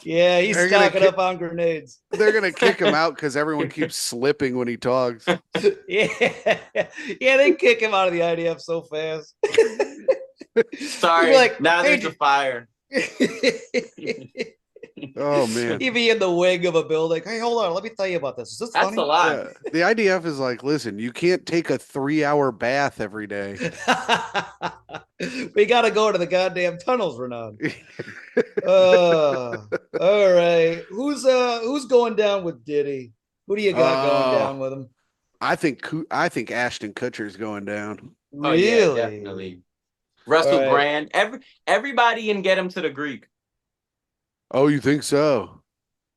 Yeah, he's stocking up on grenades. They're gonna kick him out because everyone keeps slipping when he talks. Yeah, they kick him out of the IDF so fast. Sorry, like, now hey, there's a fire. Oh man, he'd be in the wing of a building. Hey, hold on, let me tell you about this. Is this That's funny? A lot. Yeah. The IDF is like, listen, you can't take a 3-hour bath every day. We got to go to the goddamn tunnels, Renan. All right, who's going down with Diddy? Who do you got going down with him? I think Ashton Kutcher's going down. Really? Oh, yeah, definitely. Russell Brand, everybody, and get him to the Greek. Oh, you think so?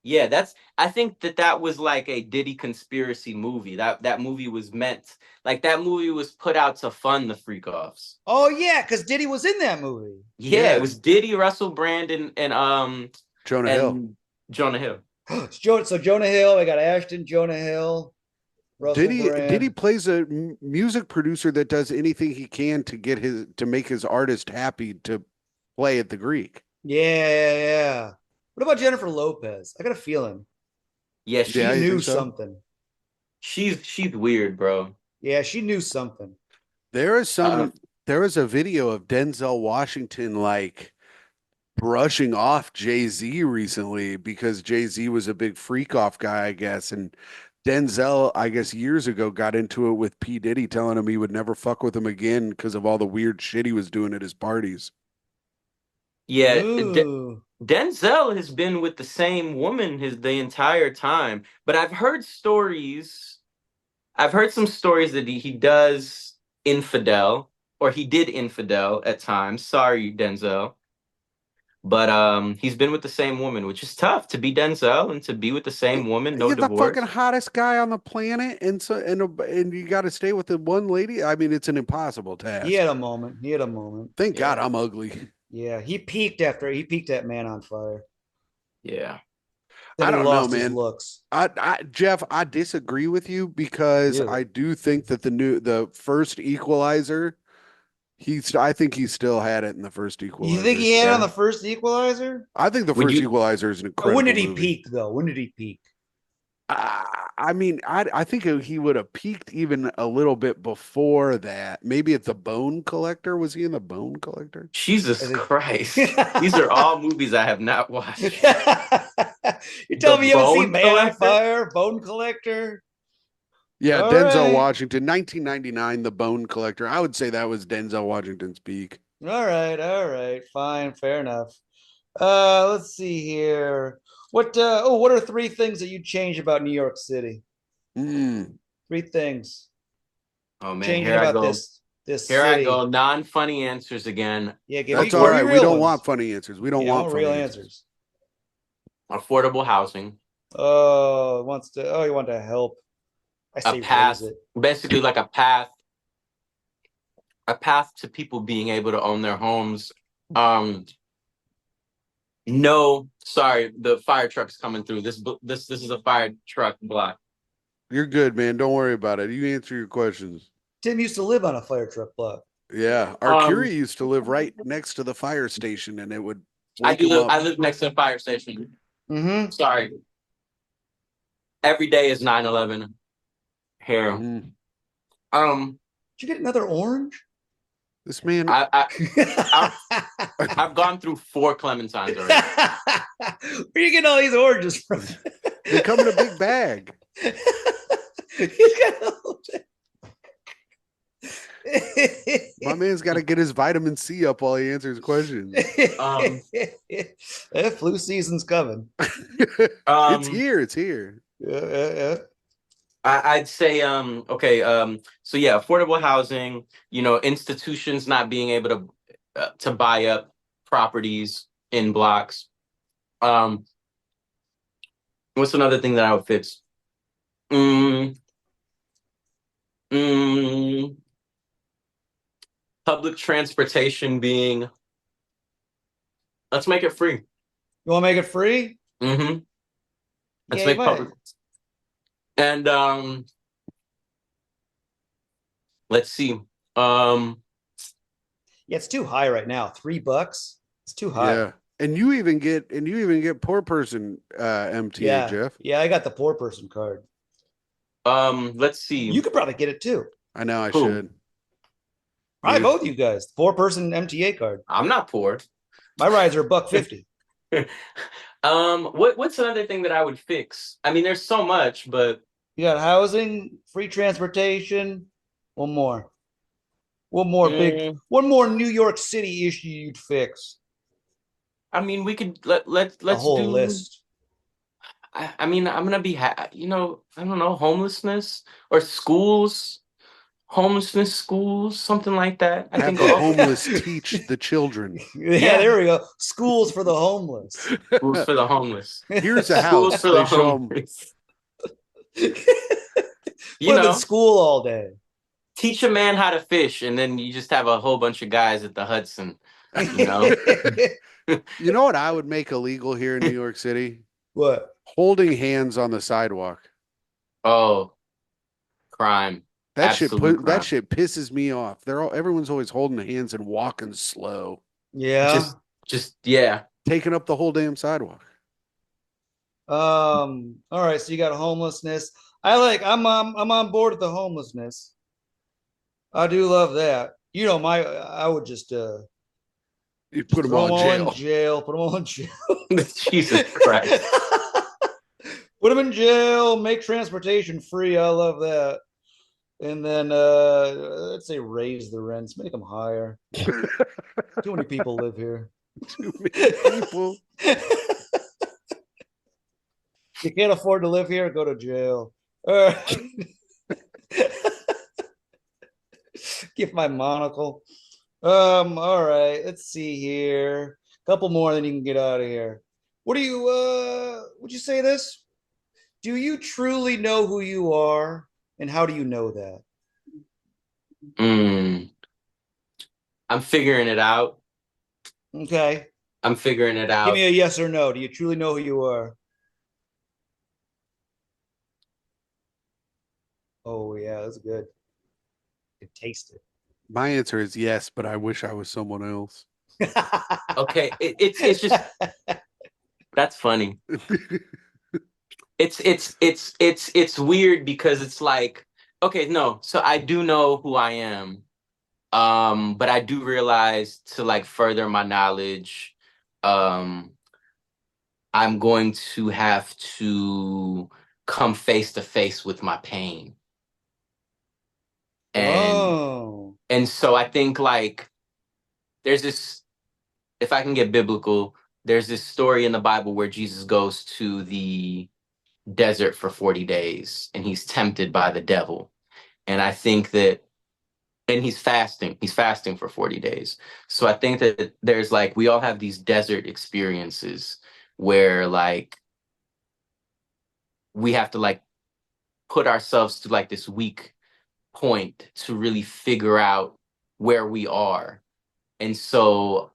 Yeah, I think that was like a Diddy conspiracy movie. That movie was meant, like, that movie was put out to fund the freak offs. Oh yeah, because Diddy was in that movie. Yeah, it was Diddy, Russell Brand, and Jonah Hill. Jonah Hill. So Jonah Hill, I got Ashton, Jonah Hill. Diddy plays a music producer that does anything he can to make his artist happy to play at the Greek. Yeah. What about Jennifer Lopez? I got a feeling. Yeah, she knew something. She's weird, bro. Yeah, she knew something. There is a video of Denzel Washington like brushing off Jay-Z recently because Jay-Z was a big freak off guy, I guess, and Denzel, I guess years ago, got into it with P. Diddy, telling him he would never fuck with him again because of all the weird shit he was doing at his parties. Yeah, Denzel has been with the same woman the entire time, but I've heard some stories that he does infidel, or he did infidel at times. Sorry, Denzel. But he's been with the same woman, which is tough to be Denzel and to be with the same woman. No divorce. You're the fucking hottest guy on the planet, and you got to stay with the one lady. I mean, it's an impossible task. He had a moment. Thank God I'm ugly. Yeah, he peaked at Man on Fire. Yeah. I don't know, man. Looks. Jeff, I disagree with you because I do think that the first Equalizer, I think he still had it in the first Equalizer. You think he had it on the first Equalizer? I think the first Equalizer is an incredible When did he movie. peak, though? When did he peak? I mean, I think he would have peaked even a little bit before that. Maybe at The Bone Collector. Was he in The Bone Collector? Jesus Christ. These are all movies I have not watched. You tell me you haven't seen Man on Fire, Bone Collector? Yeah, all Denzel Washington, 1999, The Bone Collector. I would say that was Denzel Washington's peak. All right. Fine, fair enough. Let's see here. What are 3 things that you change about New York City? 3 things. Oh man, changing about this here city. I go, non-funny answers again. Yeah, that's all right. We don't want funny answers. We don't want real answers. Affordable housing. Oh, you want to help. I say a path, raise it. Basically like a path to people being able to own their homes. No, sorry, the fire truck's coming through. This is a fire truck block. You're good, man. Don't worry about it. You answer your questions. Tim used to live on a fire truck block. Yeah, Arcuri used to live right next to the fire station, and it would. I live next to the fire station. Mm-hmm. Sorry. Every day is 9/11 here. Did you get another orange? This man, I've gone through 4 clementines already. Where are you getting all these oranges from? They come in a big bag. My man's got to get his vitamin C up while he answers questions. Flu season's coming. It's here. Yeah. I'd say okay, so yeah, affordable housing, institutions not being able to buy up properties in blocks. Um, what's another thing that I would fix? Mm, mm, public transportation being, let's make it free. You want to make it free? Hmm. Let's Yeah, you make might. public and let's see. Um, Yeah, it's too high right now. $3. It's too high. Yeah. And you even get poor person MTA, Yeah, Jeff. yeah. I got the poor person card. let's see. You could probably get it too. I know I Who? should. Probably You. both you guys. The poor person MTA card. I'm not poor. My rides are $1.50. What's another thing that I would fix? I mean, there's so much, but You got housing, free transportation. One more. One more big. mm, One more New York City issue you'd fix. I mean, we could A let's whole do. list. I mean, I'm gonna be, I don't know, homelessness or schools, homelessness schools, something like that. I Have think the all homeless teach the children. Yeah, yeah, there we go. Schools for the homeless. schools for the homeless, Here's a schools house. for They the show them. homeless. Put You them in know, school all day. teach a man how to fish, and then you just have a whole bunch of guys at the Hudson. You know, You know what I would make illegal here in New York City? What? Holding hands on the sidewalk. oh, crime, absolute That crime. shit pisses me off. Everyone's always holding hands and walking slow, Yeah. Just, yeah. taking up the whole damn sidewalk. All right, so you got homelessness. I'm on board with the homelessness. I do love that. I would just You put them throw all them in all in jail. jail, put them all in jail. Jesus Christ. Put them in jail, make transportation free. I love that. And then let's say raise the rents, make them higher. Too many people live here. Too many people. You can't afford to live here, go to jail. All right. Give my monocle. All right, let's see here. Couple more, then you can get out of here. What do you would you say this? Do you truly know who you are? And how do you know that? Mm, I'm figuring it out. Okay. I'm figuring it Give me out. a yes or no. Do you truly know who you are? Oh yeah, that's good. You can taste My answer is yes, but I wish I was someone else. it. Okay, it's just that's funny. It's weird because it's like, okay, no, so I do know who I am. But I do realize to like further my knowledge, um, I'm going to have to come face to face with my pain. And Oh. so I think like there's this, if I can get biblical, there's this story in the Bible where Jesus goes to the desert for 40 days and he's tempted by the devil. And I think that, and he's fasting for 40 days. So I think that there's like, we all have these desert experiences where like we have to like put ourselves to like this weak point to really figure out where we are. And so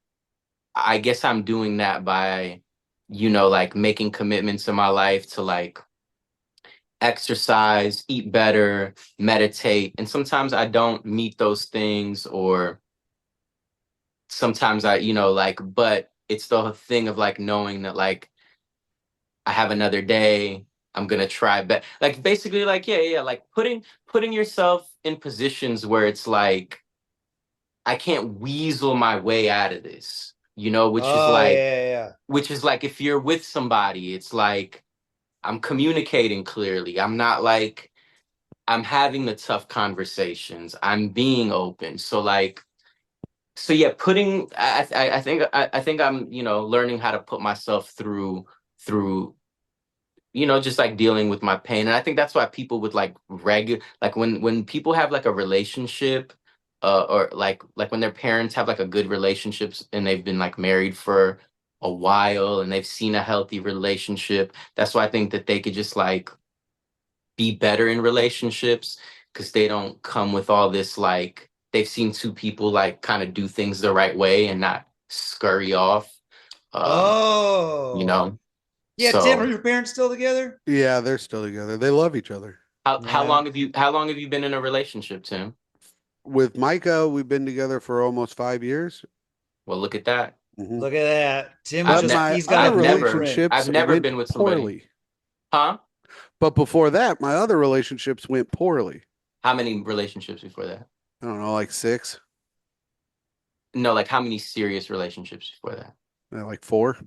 I guess I'm doing that by, like making commitments in my life to like exercise, eat better, meditate. And sometimes I don't meet those things, or sometimes I, like, but it's the thing of like knowing that like I have another day. I'm gonna try, but like basically like yeah, like putting yourself in positions where it's like I can't weasel my way out of this, Oh yeah. which is like if you're with somebody, it's like I'm communicating clearly. I'm not like I'm having the tough conversations. I'm being open. So like so yeah, I think I'm, learning how to put myself through just like dealing with my pain. And I think that's why people with like like when people have like a relationship, or like when their parents have like a good relationships and they've been like married for a while and they've seen a healthy relationship. That's why I think that they could just like be better in relationships because they don't come with all this like they've seen two people like kind of do things the right way and not scurry off. Um, you Oh, know. yeah. Tim, are So your parents still together? Yeah, they're still together. They love each other. how Yeah. long have you been in a relationship, Tim? With Micah, we've been together for almost 5 years. Well, look at that. Hmm. Look at that. Tim is I've But just, never my he's got other a I've never blueprint. relationships I've never went been with somebody. poorly. Huh? But before that, my other relationships went poorly. How many relationships before that? I don't know, like six, No, like how many serious relationships before that? like four.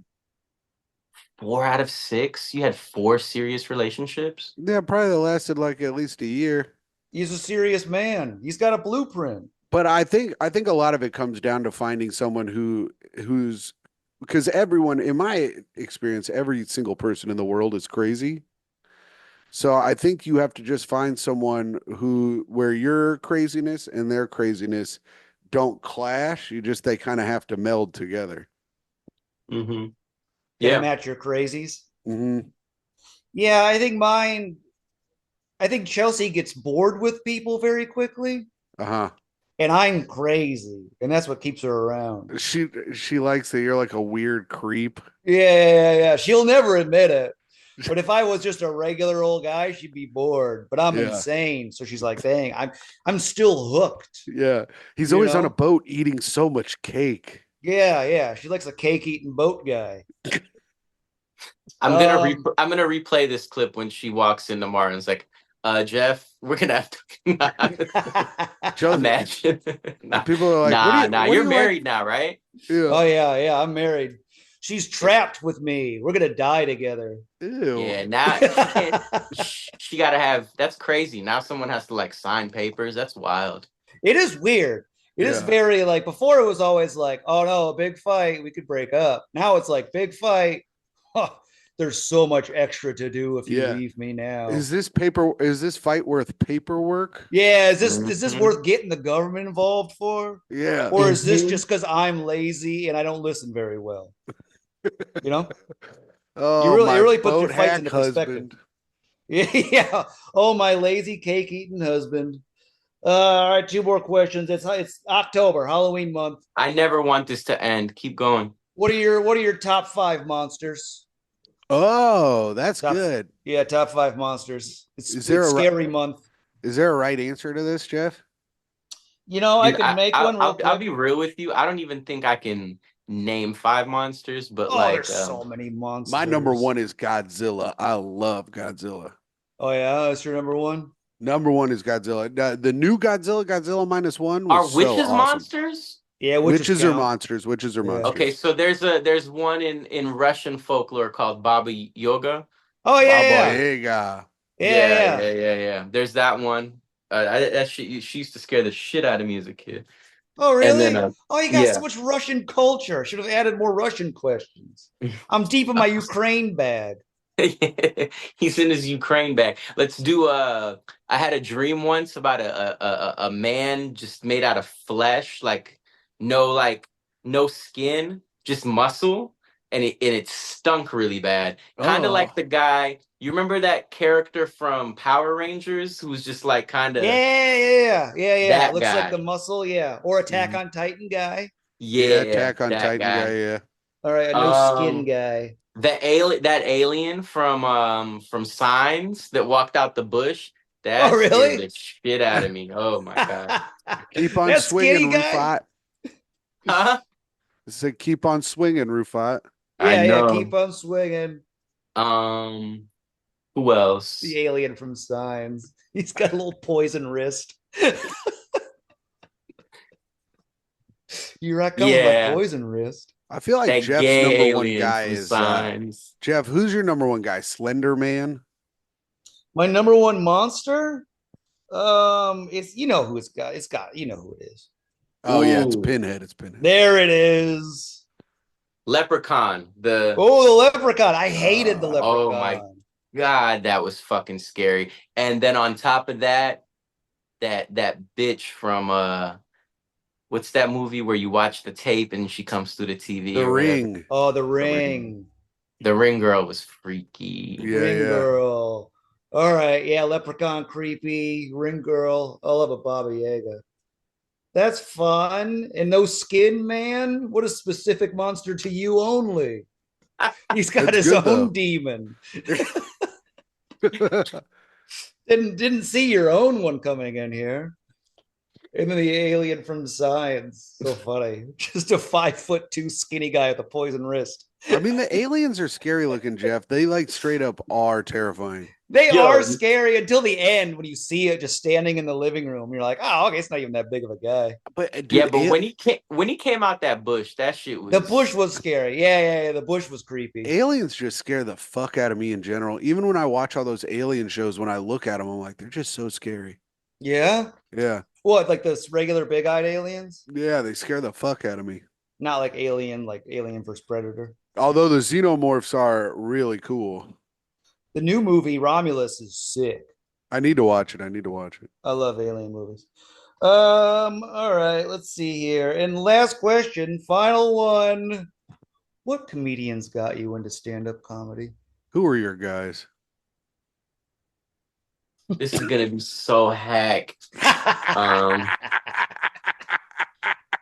4 out of 6? You had 4 serious relationships? Yeah, probably that lasted like at least a year. He's a serious man. He's got a blueprint. But I think a lot of it comes down to finding someone who's because everyone, in my experience, every single person in the world is crazy. So I think you have to just find someone where your craziness and their craziness don't clash. They kind of have to meld together. Mm-hmm. Got to Yeah. match your crazies. Hmm. Yeah, I think Chelsea gets bored with people very quickly. Uh-huh. And I'm crazy. And that's what keeps her around. She likes that you're like a weird creep. Yeah. She'll never admit it. But if I was just a regular old guy, she'd be bored. But I'm Yeah. insane. So she's like, dang, I'm still hooked. Yeah. He's You always on a know? boat eating so much cake. Yeah. She likes a cake eating boat guy. I'm gonna replay this clip when she walks in tomorrow and it's like, Jeff, we're gonna have to Joseph, imagine. Nah, people are like, nah, what do you're you like? married now, right? Yeah. Oh yeah, I'm married. She's trapped with me. We're gonna die together. Ew. Yeah, now she can't. She gotta have. That's crazy. Now someone has to like sign papers. That's wild. It is weird. It is Yeah. very like before it was always like, oh no, a big fight, we could break up. Now it's like big fight. Huh, there's so much extra to do if you Yeah. leave me now. Is this fight worth paperwork? Yeah, is this Mhm. worth getting the government involved for? Yeah. Or is this Mhm. just because I'm lazy and I don't listen very well? You know, Oh, it my really puts your boat fights hack into perspective. husband. Yeah. Oh, my lazy cake eating husband. All right, two more questions. It's October, Halloween month. I never want this to end. Keep going. What are your top five monsters? Oh, that's Top good. Yeah, top five monsters. Is there It's a scary month. is there a right answer to this, Jeff? I Dude, could make one real I'll quick. be real with you. I don't even think I can name 5 monsters, but Oh, there's like, so many My number monsters. one is Godzilla. I love Godzilla. Oh yeah, that's your number one. Number one is Godzilla. The new Godzilla minus one, was are so witches awesome. monsters? Yeah, witches Witches are count. monsters. Witches are Yeah. Okay, monsters. so there's one in Russian folklore called Baba Yoga. Oh Baba yeah. Yaga. Yeah. Yeah. There's that one. She used to scare the shit out of me as a kid. Oh And then really? Oh, you got so yeah. much Russian culture. Should have added more Russian questions. I'm deep in my Ukraine bag. He's in his Ukraine bag. Let's do I had a dream once about a man just made out of flesh, like no skin, just muscle, and it stunk really bad. Kind of Oh, like the guy, you remember that character from Power Rangers who was just like kind of Yeah. that Looks like the guy. muscle. Yeah, or Attack mhm. on Titan guy. Yeah, Yeah, Attack on that Titan guy. guy. Yeah. All right, a no skin Um guy. that alien from Signs that walked out the bush, Oh that scared really? the shit out of me. Oh my god. Keep on That swinging, skinny guy? Rufat. Huh? I said, keep on swinging, Rufat. I Yeah. know. Keep on swinging. Um, who The else? alien from Signs. He's got a little poison wrist. Here I come with my Yeah, poison wrist. I feel like that Jeff's gay number one alien guy from is Signs. Jeff. Who's your number one guy? Slender Man. My number one monster. It's who it's got. It's got who it is. Oh yeah, it's Ooh, Pinhead. It's Pinhead. There it is. Leprechaun. The Oh, the leprechaun. I hated the oh my leprechaun. God, that was fucking scary. And then on top of that, that bitch from what's that movie where you watch the tape and she comes through the TV The or whatever? Ring. Oh, The The Ring. Ring. The Ring girl was freaky. Yeah, Ring yeah. Girl. All right. Yeah, Leprechaun creepy. Ring Girl. I love a Baba Yaga. That's fun. And no skin, man. What a specific monster to you only. He's got That's his good own though. demon. Didn't see your own one coming in here. And then the alien from science. So funny. Just a 5'2" skinny guy with a poison wrist. I mean, the aliens are scary looking, Jeff. They like straight up are terrifying. They are Yo, scary until the end when you see it just standing in the living room. You're like, oh, okay, it's not even that big of a guy. But yeah, dude, but when he came out that bush, that shit The bush was was scary. Yeah. The bush was creepy. aliens just scare the fuck out of me in general. Even when I watch all those alien shows, when I look at them, I'm like, they're just so scary. Yeah. Yeah, What, like those regular big-eyed aliens? yeah, they scare the fuck out of me. Not like Alien vs Predator. Although the xenomorphs are really cool. The new movie Romulus is sick. I need to watch it. I need to watch it. I love alien movies. All right, let's see here. And last question, final one. What comedians got you into stand-up comedy? Who are your guys? this is gonna be so hack. Um,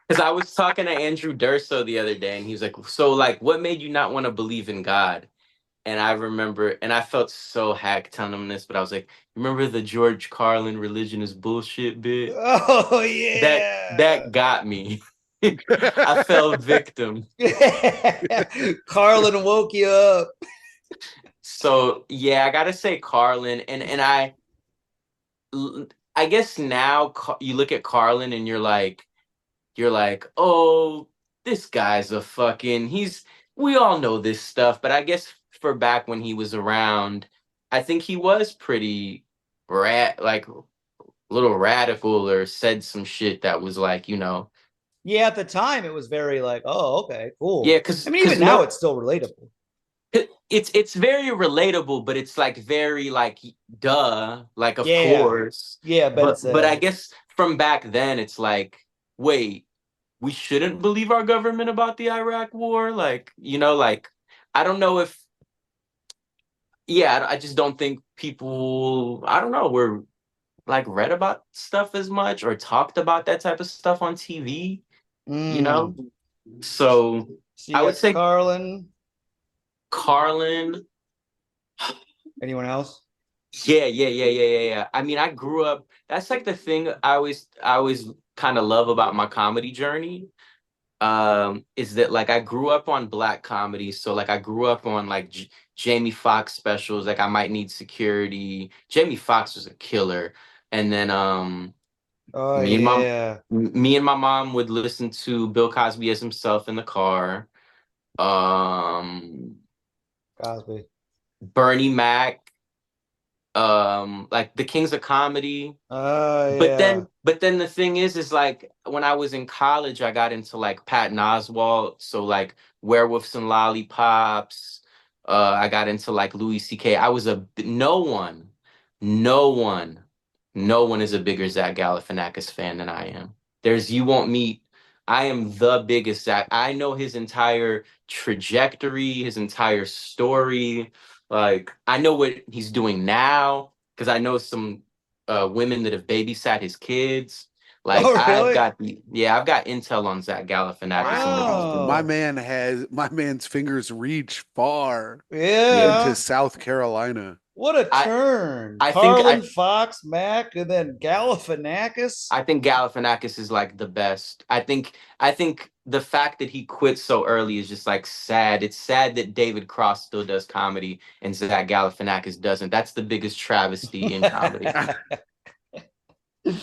because I was talking to Andrew Durso the other day, and he was like, "So, like, what made you not want to believe in God?" And I remember, and I felt so hack telling him this, but I was like, "Remember the George Carlin religion is bullshit bit? Oh That yeah. that got me. I fell victim." Carlin woke you up. So yeah, I gotta say Carlin, and I guess now you look at Carlin and you're like, oh, this guy's a fucking, we all know this stuff. But I guess for back when he was around, I think he was pretty like a little radical or said some shit that was like, Yeah, at the time it was very like, oh, okay, yeah, cool. I mean, because even now no, it's still relatable. it's very relatable, but it's like very like duh, like of Yeah. course. Yeah, Ben But I said. guess from back then, it's like, wait, we shouldn't believe our government about the Iraq war. Like, like I don't know if, yeah, I just don't think people, I don't know, were like read about stuff as much or talked about that type of stuff on TV, you know? Mm. So So I you would got say Carlin. Carlin. Anyone else? Yeah. I mean, I grew up. That's like the thing I always kind of love about my comedy journey. Is that like I grew up on black comedy, so like I grew up on like Jamie Foxx specials. Like I Might Need Security. Jamie Foxx was a killer, and then Oh me and my yeah, me and my mom would listen to Bill Cosby as himself in the car. Um, Cosby. Bernie Mac. Like the Kings of Comedy. Oh But yeah. then the thing is like when I was in college, I got into like Patton Oswalt, so like Werewolves and Lollipops. I got into like Louis C.K. I was no one, no one is a bigger Zach Galifianakis fan than I am. You won't meet. I am the biggest Zach. I know his entire trajectory, his entire story. Like I know what he's doing now because I know some women that have babysat his kids. Like Oh really? I've got intel on Zach Galifianakis and what he's Wow. doing. Oh My man's fingers reach far Yeah, into yeah. South Carolina. What a I turn. I think Carlin, I Fox, Mac, and then Galifianakis. I think Galifianakis is like the best. I think the fact that he quit so early is just like sad. It's sad that David Cross still does comedy and Zach Galifianakis doesn't. That's the biggest travesty in comedy.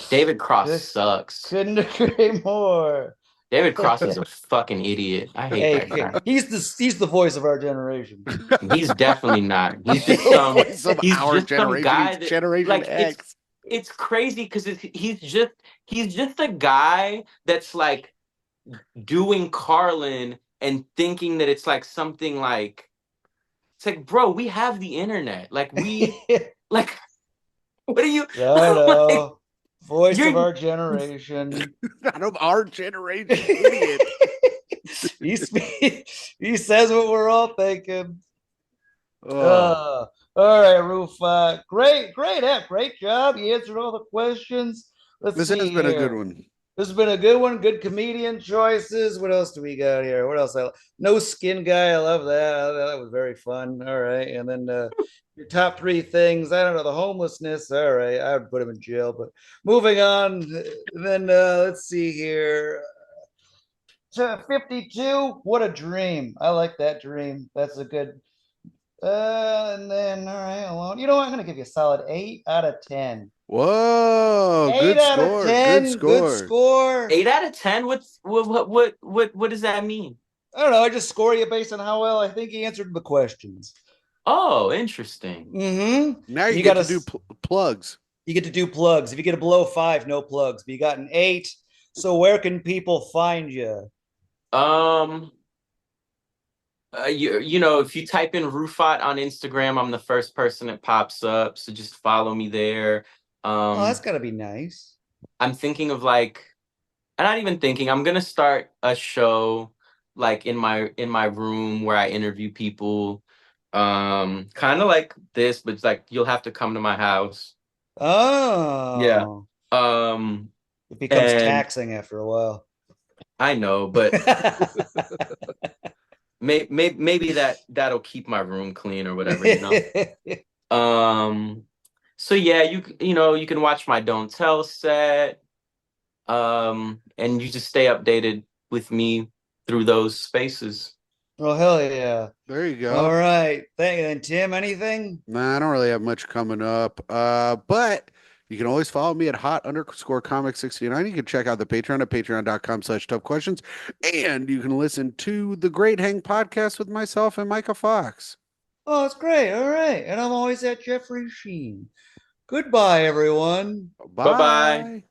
David Cross sucks. Couldn't agree more. David Cross is a fucking idiot. I hate that Hey, guy. he's the voice of our generation. He's definitely not. Voice of He's our just some generation. guy He's that Generation like X. it's crazy because he's just a guy that's like doing Carlin and thinking that it's like something like It's like, bro, we have the internet. Like like, what are you? I Like, know. Voice of you're our generation. Out of our generation, idiot. he spe- he says what we're all thinking. Oh, All right, Rufat. Great app. Great job. You answered all the questions. Let's this has see been a good here. one. This has been a good one. Good comedian choices. What else do we got here? What else? No Skin Guy. I love that. That was very fun. All right. And then your top three things. I don't know. The homelessness. All right. I would put him in jail. But moving on. Then let's see here. 52. What a dream. I like that dream. That's a good. And then, all right. Well, you know what? I'm going to give you a solid 8 out of 10. Whoa, Eight good out of score. Good 10. Good score. score. 8 out of 10. What does that mean? I don't know. I just score you based on how well I think he answered the questions. Oh, interesting. Mm-hmm. Now And you get to do plugs. you get to do plugs. If you get a below 5, no plugs. But you got an 8. So where can people find you? Um, you know, if you type in Rufat on Instagram, I'm the first person that pops up. So just follow me there. Oh, that's Um, got to be nice. I'm thinking of like, I'm not even thinking. I'm gonna start a show like in my room where I interview people. Kind of like this, but it's like you'll have to come to my house. Yeah. Oh, Um, it becomes and taxing after a while. I know, but maybe that'll keep my room clean or whatever, you know. Um, so yeah, you know you can watch my Don't Tell set, and you just stay updated with me through those spaces. Oh, hell yeah. There you All go. right. Thank you. And Tim, anything? Nah, I don't really have much coming up. But you can always follow me at hot_comic69. You can check out the Patreon at patreon.com/tough questions. And you can listen to the Great Hang podcast with myself and Micah Fox. Oh, it's great. All right. And I'm always at Jeffrey Sheen. Goodbye, everyone. Bye bye. Bye.